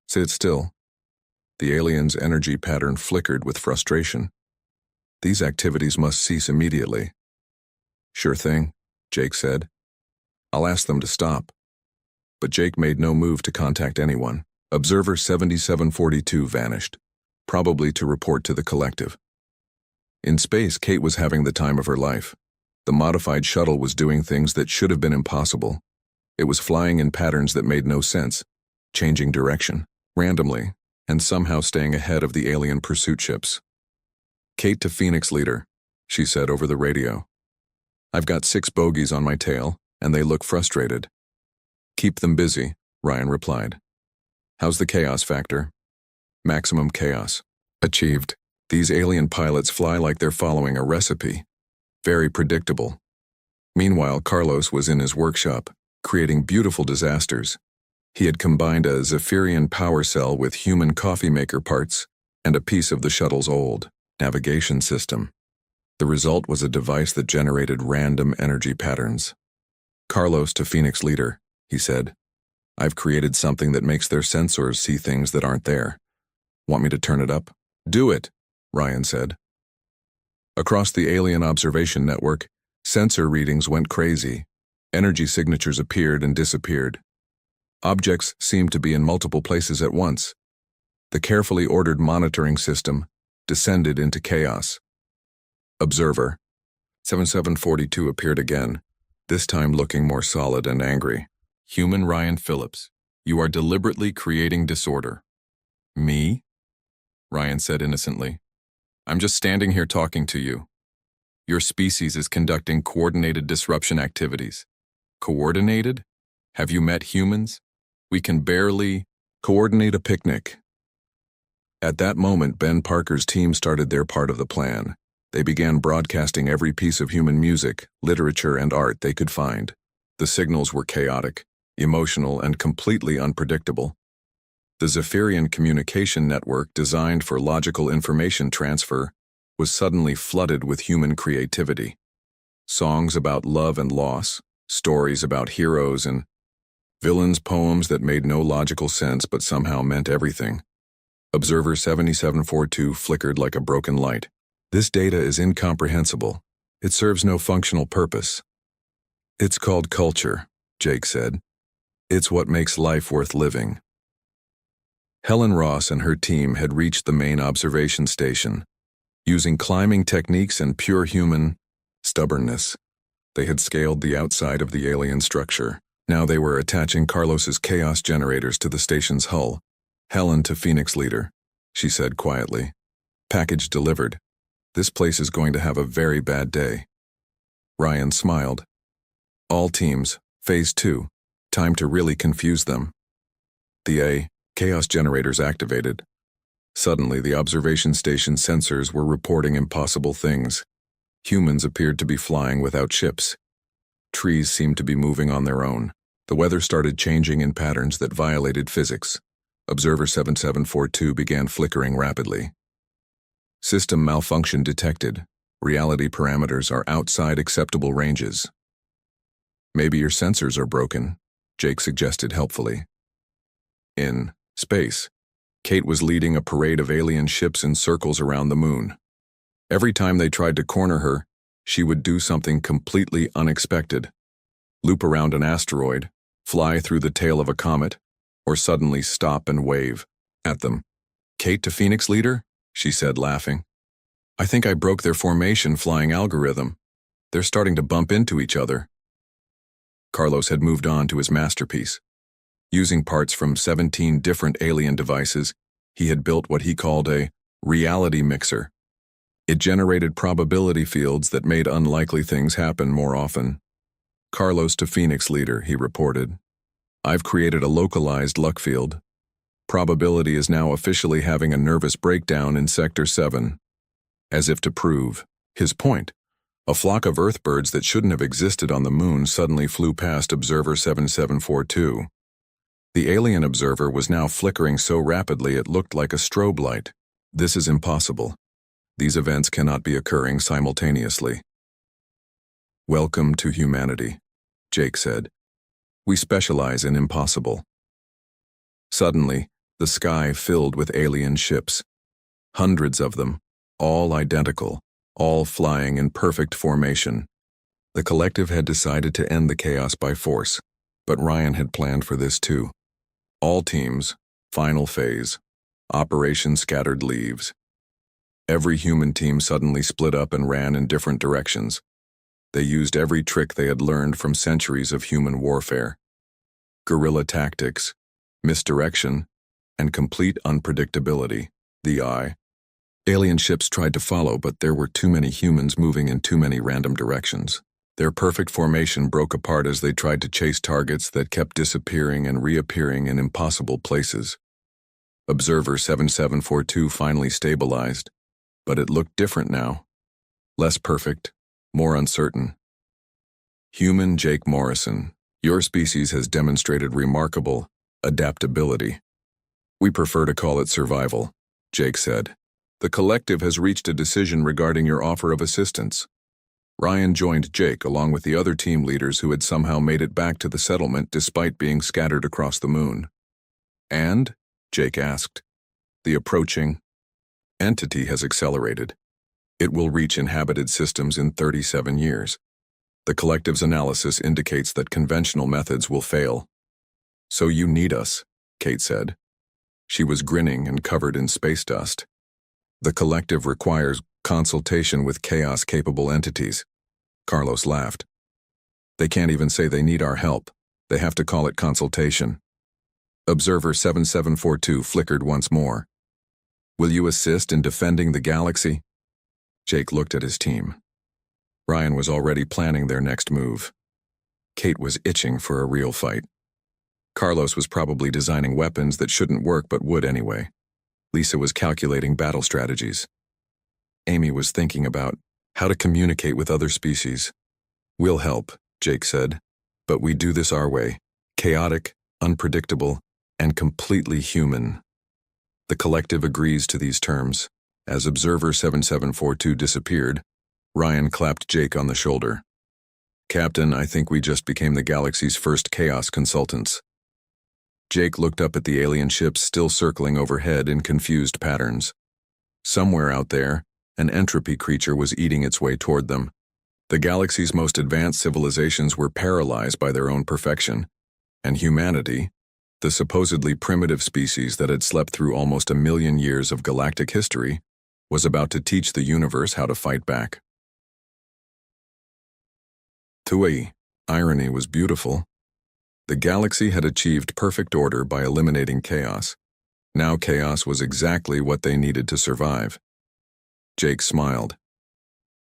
sit still. The alien's energy pattern flickered with frustration. These activities must cease immediately. Sure thing, Jake said. I'll ask them to stop. But Jake made no move to contact anyone. Observer 7742 vanished, probably to report to the collective. In space, Kate was having the time of her life. The modified shuttle was doing things that should have been impossible. It was flying in patterns that made no sense, changing direction, randomly, and somehow staying ahead of the alien pursuit ships. Kate to Phoenix Leader, she said over the radio. I've got 6 bogies on my tail, and they look frustrated. Keep them busy, Ryan replied. How's the chaos factor? Maximum chaos. Achieved. These alien pilots fly like they're following a recipe. Very predictable. Meanwhile, Carlos was in his workshop, creating beautiful disasters. He had combined a Zephyrian power cell with human coffee maker parts and a piece of the shuttle's old navigation system. The result was a device that generated random energy patterns. Carlos to Phoenix Leader, he said. I've created something that makes their sensors see things that aren't there. Want me to turn it up? Do it, Ryan said. Across the alien observation network, sensor readings went crazy. Energy signatures appeared and disappeared. Objects seemed to be in multiple places at once. The carefully ordered monitoring system descended into chaos. Observer 7742 appeared again, this time looking more solid and angry. Human Ryan Phillips, you are deliberately creating disorder. Me? Ryan said innocently. I'm just standing here talking to you. Your species is conducting coordinated disruption activities. Coordinated? Have you met humans? We can barely coordinate a picnic. At that moment, Ben Parker's team started their part of the plan. They began broadcasting every piece of human music, literature, and art they could find. The signals were chaotic, emotional, and completely unpredictable. The Zephyrian communication network, designed for logical information transfer, was suddenly flooded with human creativity. Songs about love and loss, stories about heroes and villains, poems that made no logical sense but somehow meant everything. Observer 7742 flickered like a broken light. This data is incomprehensible. It serves no functional purpose. It's called culture, Jake said. It's what makes life worth living. Helen Ross and her team had reached the main observation station. Using climbing techniques and pure human stubbornness, they had scaled the outside of the alien structure. Now they were attaching Carlos's chaos generators to the station's hull. Helen to Phoenix Leader, she said quietly. Package delivered. This place is going to have a very bad day. Ryan smiled. All teams, Phase 2. Time to really confuse them. The chaos generators activated. Suddenly, the observation station sensors were reporting impossible things. Humans appeared to be flying without ships. Trees seemed to be moving on their own. The weather started changing in patterns that violated physics. Observer 7742 began flickering rapidly. System malfunction detected. Reality parameters are outside acceptable ranges. Maybe your sensors are broken, Jake suggested helpfully. In space, Kate was leading a parade of alien ships in circles around the moon. Every time they tried to corner her, she would do something completely unexpected. Loop around an asteroid, fly through the tail of a comet, or suddenly stop and wave at them. Kate to Phoenix Leader, she said, laughing. I think I broke their formation flying algorithm. They're starting to bump into each other. Carlos had moved on to his masterpiece. Using parts from 17 different alien devices, he had built what he called a reality mixer. It generated probability fields that made unlikely things happen more often. Carlos to Phoenix Leader, he reported. I've created a localized luck field. Probability is now officially having a nervous breakdown in Sector 7. As if to prove his point, a flock of Earthbirds that shouldn't have existed on the moon suddenly flew past Observer 7742. The alien observer was now flickering so rapidly it looked like a strobe light. This is impossible. These events cannot be occurring simultaneously. Welcome to humanity, Jake said. We specialize in impossible. Suddenly, the sky filled with alien ships. Hundreds of them, all identical, all flying in perfect formation. The collective had decided to end the chaos by force, but Ryan had planned for this too. All teams, final phase, Operation Scattered Leaves. Every human team suddenly split up and ran in different directions. They used every trick they had learned from centuries of human warfare. Guerrilla tactics, misdirection, and complete unpredictability. Alien ships tried to follow, but there were too many humans moving in too many random directions. Their perfect formation broke apart as they tried to chase targets that kept disappearing and reappearing in impossible places. Observer 7742 finally stabilized, but it looked different now. Less perfect, more uncertain. Human Jake Morrison, your species has demonstrated remarkable adaptability. We prefer to call it survival, Jake said. The collective has reached a decision regarding your offer of assistance. Ryan joined Jake along with the other team leaders who had somehow made it back to the settlement despite being scattered across the moon. And, Jake asked, the approaching entity has accelerated. It will reach inhabited systems in 37 years. The collective's analysis indicates that conventional methods will fail. So you need us, Kate said. She was grinning and covered in space dust. The collective requires consultation with chaos-capable entities. Carlos laughed. They can't even say they need our help. They have to call it consultation. Observer 7742 flickered once more. Will you assist in defending the galaxy? Jake looked at his team. Ryan was already planning their next move. Kate was itching for a real fight. Carlos was probably designing weapons that shouldn't work but would anyway. Lisa was calculating battle strategies. Amy was thinking about how to communicate with other species. We'll help, Jake said, but we do this our way, chaotic, unpredictable, and completely human. The collective agrees to these terms. As Observer 7742 disappeared, Ryan clapped Jake on the shoulder. Captain, I think we just became the galaxy's first chaos consultants. Jake looked up at the alien ships still circling overhead in confused patterns. Somewhere out there, an entropy creature was eating its way toward them. The galaxy's most advanced civilizations were paralyzed by their own perfection, and humanity, the supposedly primitive species that had slept through almost 1,000,000 years of galactic history, was about to teach the universe how to fight back. Tui, irony was beautiful. The galaxy had achieved perfect order by eliminating chaos. Now chaos was exactly what they needed to survive. Jake smiled.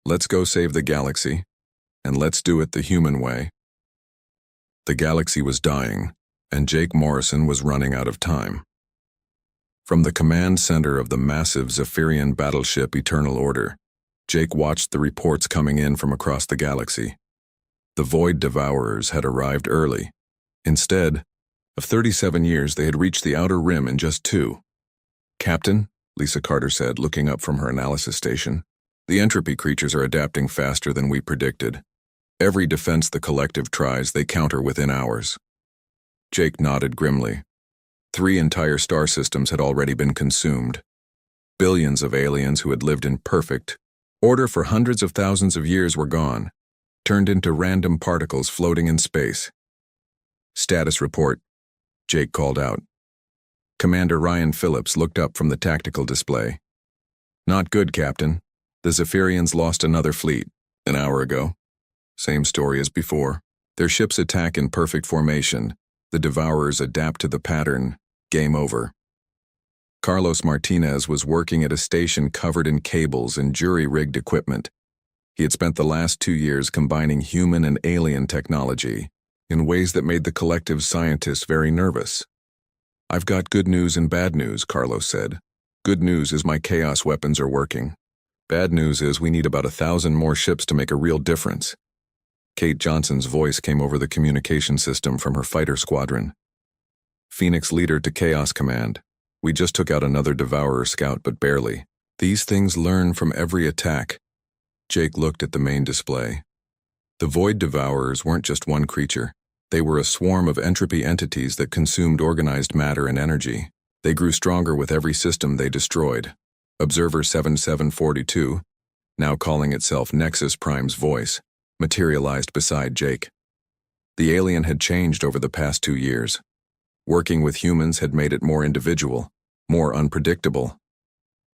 Let's go save the galaxy, and let's do it the human way. The galaxy was dying, and Jake Morrison was running out of time. From the command center of the massive Zephyrian battleship Eternal Order, Jake watched the reports coming in from across the galaxy. The Void Devourers had arrived early. Instead of 37 years, they had reached the outer rim in just 2. Captain, Lisa Carter said, looking up from her analysis station, the entropy creatures are adapting faster than we predicted. Every defense the collective tries, they counter within hours. Jake nodded grimly. 3 entire star systems had already been consumed. Billions of aliens who had lived in perfect order for hundreds of thousands of years were gone, turned into random particles floating in space. Status report, Jake called out. Commander Ryan Phillips looked up from the tactical display. Not good, Captain. The Zephyrians lost another fleet, an hour ago. Same story as before. Their ships attack in perfect formation. The Devourers adapt to the pattern. Game over. Carlos Martinez was working at a station covered in cables and jury-rigged equipment. He had spent the last 2 years combining human and alien technology in ways that made the collective scientists very nervous. I've got good news and bad news, Carlos said. Good news is my chaos weapons are working. Bad news is we need about 1,000 more ships to make a real difference. Kate Johnson's voice came over the communication system from her fighter squadron. Phoenix leader to Chaos Command. We just took out another Devourer scout, but barely. These things learn from every attack. Jake looked at the main display. The Void Devourers weren't just one creature. They were a swarm of entropy entities that consumed organized matter and energy. They grew stronger with every system they destroyed. Observer 7742, now calling itself Nexus Prime's voice, materialized beside Jake. The alien had changed over the past 2 years. Working with humans had made it more individual, more unpredictable.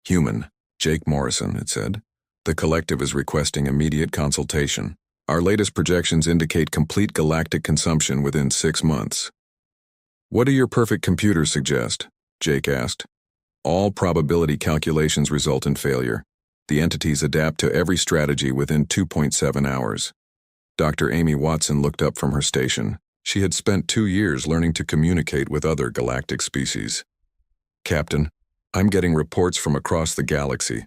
Human, Jake Morrison, it said. The collective is requesting immediate consultation. Our latest projections indicate complete galactic consumption within 6 months. What do your perfect computers suggest? Jake asked. All probability calculations result in failure. The entities adapt to every strategy within 2.7 hours. Dr. Amy Watson looked up from her station. She had spent 2 years learning to communicate with other galactic species. Captain, I'm getting reports from across the galaxy.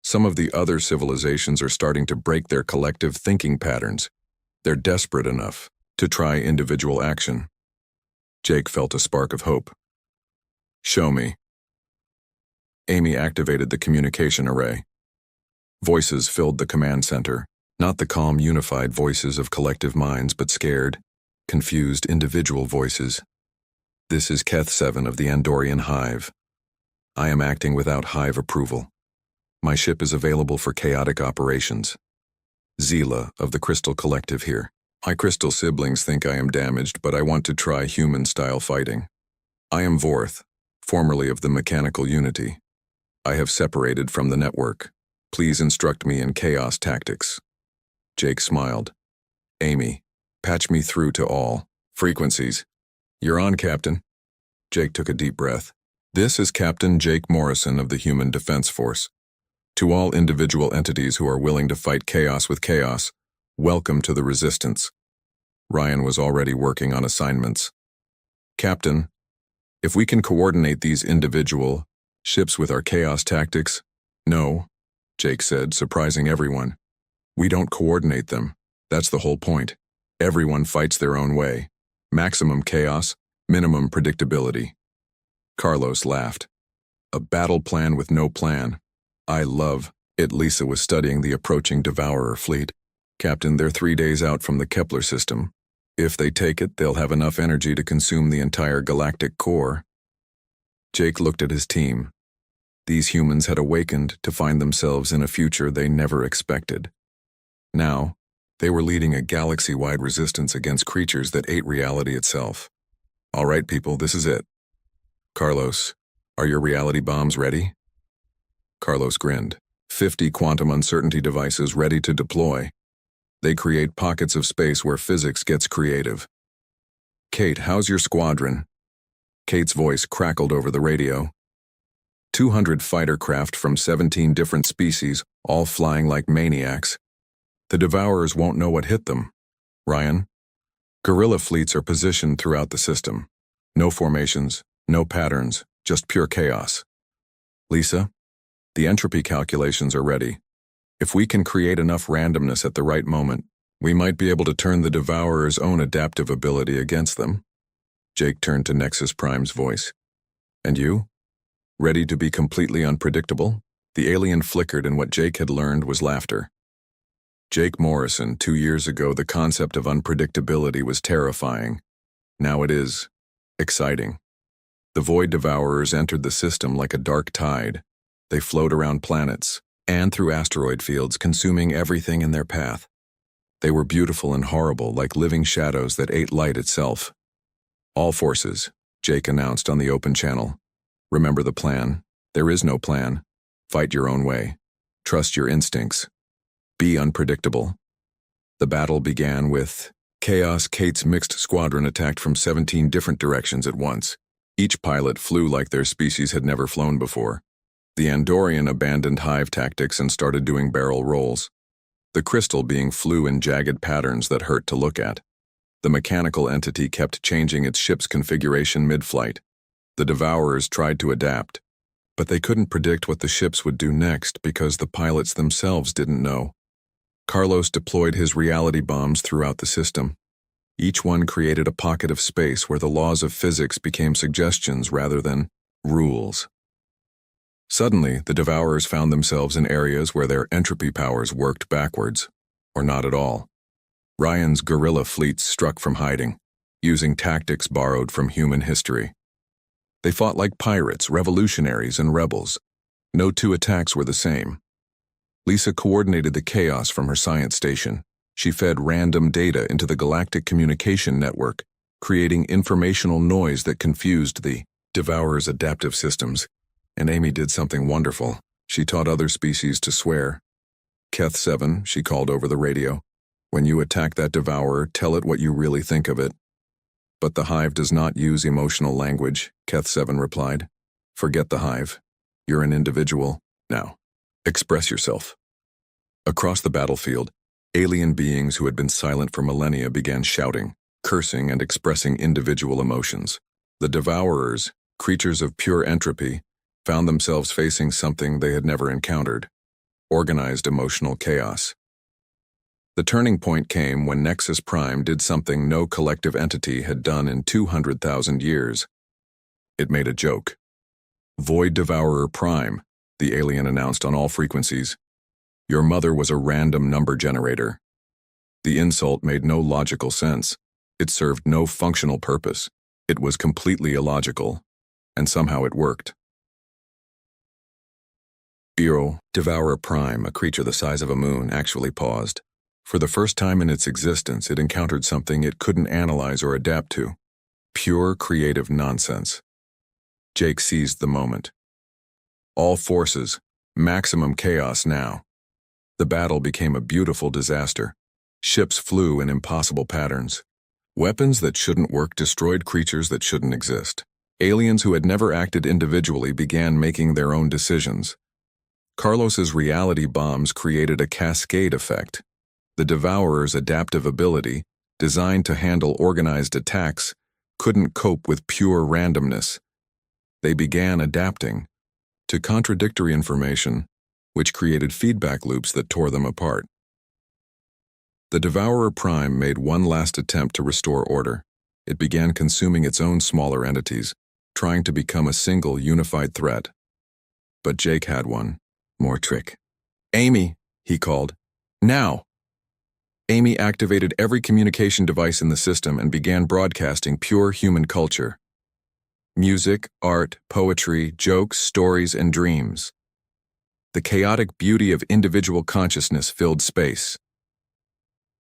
Some of the other civilizations are starting to break their collective thinking patterns. They're desperate enough to try individual action. Jake felt a spark of hope. Show me. Amy activated the communication array. Voices filled the command center, not the calm, unified voices of collective minds, but scared, confused individual voices. This is Keth 7 of the Andorian Hive. I am acting without Hive approval. My ship is available for chaotic operations. Zila of the Crystal Collective here. My crystal siblings think I am damaged, but I want to try human-style fighting. I am Vorth, formerly of the Mechanical Unity. I have separated from the network. Please instruct me in chaos tactics. Jake smiled. Amy, patch me through to all frequencies. You're on, Captain. Jake took a deep breath. This is Captain Jake Morrison of the Human Defense Force. To all individual entities who are willing to fight chaos with chaos, welcome to the Resistance. Ryan was already working on assignments. Captain, if we can coordinate these individual ships with our chaos tactics. No, Jake said, surprising everyone. We don't coordinate them. That's the whole point. Everyone fights their own way. Maximum chaos, minimum predictability. Carlos laughed. A battle plan with no plan. I love it. Lisa was studying the approaching Devourer fleet. Captain, they're 3 days out from the Kepler system. If they take it, they'll have enough energy to consume the entire galactic core. Jake looked at his team. These humans had awakened to find themselves in a future they never expected. Now, they were leading a galaxy-wide resistance against creatures that ate reality itself. All right, people, this is it. Carlos, are your reality bombs ready? Carlos grinned. 50 quantum uncertainty devices ready to deploy. They create pockets of space where physics gets creative. Kate, how's your squadron? Kate's voice crackled over the radio. 200 fighter craft from 17 different species, all flying like maniacs. The Devourers won't know what hit them. Ryan? Guerrilla fleets are positioned throughout the system. No formations, no patterns, just pure chaos. Lisa? The entropy calculations are ready. If we can create enough randomness at the right moment, we might be able to turn the Devourer's own adaptive ability against them. Jake turned to Nexus Prime's voice. And you? Ready to be completely unpredictable? The alien flickered, and what Jake had learned was laughter. Jake Morrison, 2 years ago, the concept of unpredictability was terrifying. Now it is exciting. The Void Devourers entered the system like a dark tide. They flowed around planets and through asteroid fields, consuming everything in their path. They were beautiful and horrible, like living shadows that ate light itself. All forces, Jake announced on the open channel. Remember the plan. There is no plan. Fight your own way. Trust your instincts. Be unpredictable. The battle began with Chaos Kate's mixed squadron attacked from 17 different directions at once. Each pilot flew like their species had never flown before. The Andorian abandoned hive tactics and started doing barrel rolls. The crystal being flew in jagged patterns that hurt to look at. The mechanical entity kept changing its ship's configuration mid-flight. The Devourers tried to adapt, but they couldn't predict what the ships would do next because the pilots themselves didn't know. Carlos deployed his reality bombs throughout the system. Each one created a pocket of space where the laws of physics became suggestions rather than rules. Suddenly, the Devourers found themselves in areas where their entropy powers worked backwards, or not at all. Ryan's guerrilla fleets struck from hiding, using tactics borrowed from human history. They fought like pirates, revolutionaries, and rebels. No two attacks were the same. Lisa coordinated the chaos from her science station. She fed random data into the Galactic Communication Network, creating informational noise that confused the Devourers' adaptive systems. And Amy did something wonderful. She taught other species to swear. Keth 7, she called over the radio. When you attack that Devourer, tell it what you really think of it. But the Hive does not use emotional language, Keth 7 replied. Forget the Hive. You're an individual. Now, express yourself. Across the battlefield, alien beings who had been silent for millennia began shouting, cursing, and expressing individual emotions. The Devourers, creatures of pure entropy, found themselves facing something they had never encountered: organized emotional chaos. The turning point came when Nexus Prime did something no collective entity had done in 200,000 years. It made a joke. Void Devourer Prime, the alien announced on all frequencies. Your mother was a random number generator. The insult made no logical sense. It served no functional purpose. It was completely illogical. And somehow it worked. Void Devourer Prime, a creature the size of a moon, actually paused. For the first time in its existence, it encountered something it couldn't analyze or adapt to. Pure creative nonsense. Jake seized the moment. All forces, maximum chaos now. The battle became a beautiful disaster. Ships flew in impossible patterns. Weapons that shouldn't work destroyed creatures that shouldn't exist. Aliens who had never acted individually began making their own decisions. Carlos's reality bombs created a cascade effect. The Devourer's adaptive ability, designed to handle organized attacks, couldn't cope with pure randomness. They began adapting to contradictory information, which created feedback loops that tore them apart. The Devourer Prime made one last attempt to restore order. It began consuming its own smaller entities, trying to become a single unified threat. But Jake had one more trick. Amy, he called. Now! Amy activated every communication device in the system and began broadcasting pure human culture. Music, art, poetry, jokes, stories, and dreams. The chaotic beauty of individual consciousness filled space.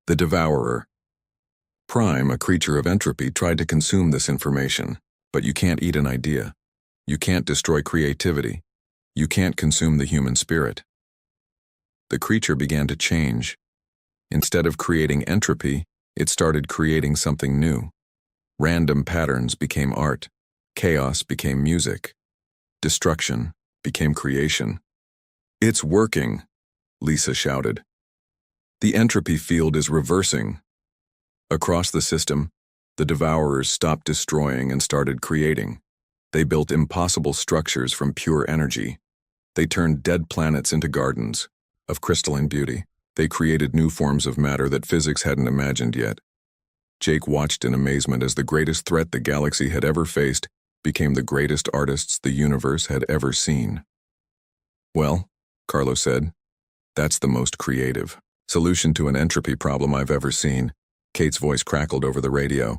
The Devourer Prime, a creature of entropy, tried to consume this information, but you can't eat an idea. You can't destroy creativity. You can't consume the human spirit. The creature began to change. Instead of creating entropy, it started creating something new. Random patterns became art. Chaos became music. Destruction became creation. It's working, Lisa shouted. The entropy field is reversing. Across the system, the Devourers stopped destroying and started creating. They built impossible structures from pure energy. They turned dead planets into gardens of crystalline beauty. They created new forms of matter that physics hadn't imagined yet. Jake watched in amazement as the greatest threat the galaxy had ever faced became the greatest artists the universe had ever seen. Well, Carlos said, that's the most creative. Solution to an entropy problem I've ever seen. Kate's voice crackled over the radio.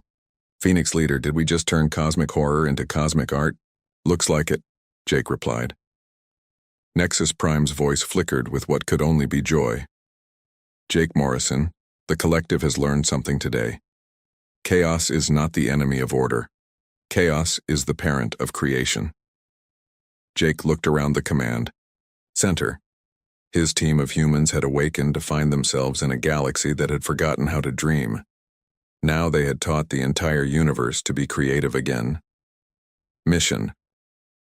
Phoenix Leader, did we just turn cosmic horror into cosmic art? Looks like it, Jake replied. Nexus Prime's voice flickered with what could only be joy. Jake Morrison, the collective has learned something today. Chaos is not the enemy of order. Chaos is the parent of creation. Jake looked around the command center. His team of humans had awakened to find themselves in a galaxy that had forgotten how to dream. Now they had taught the entire universe to be creative again. Mission: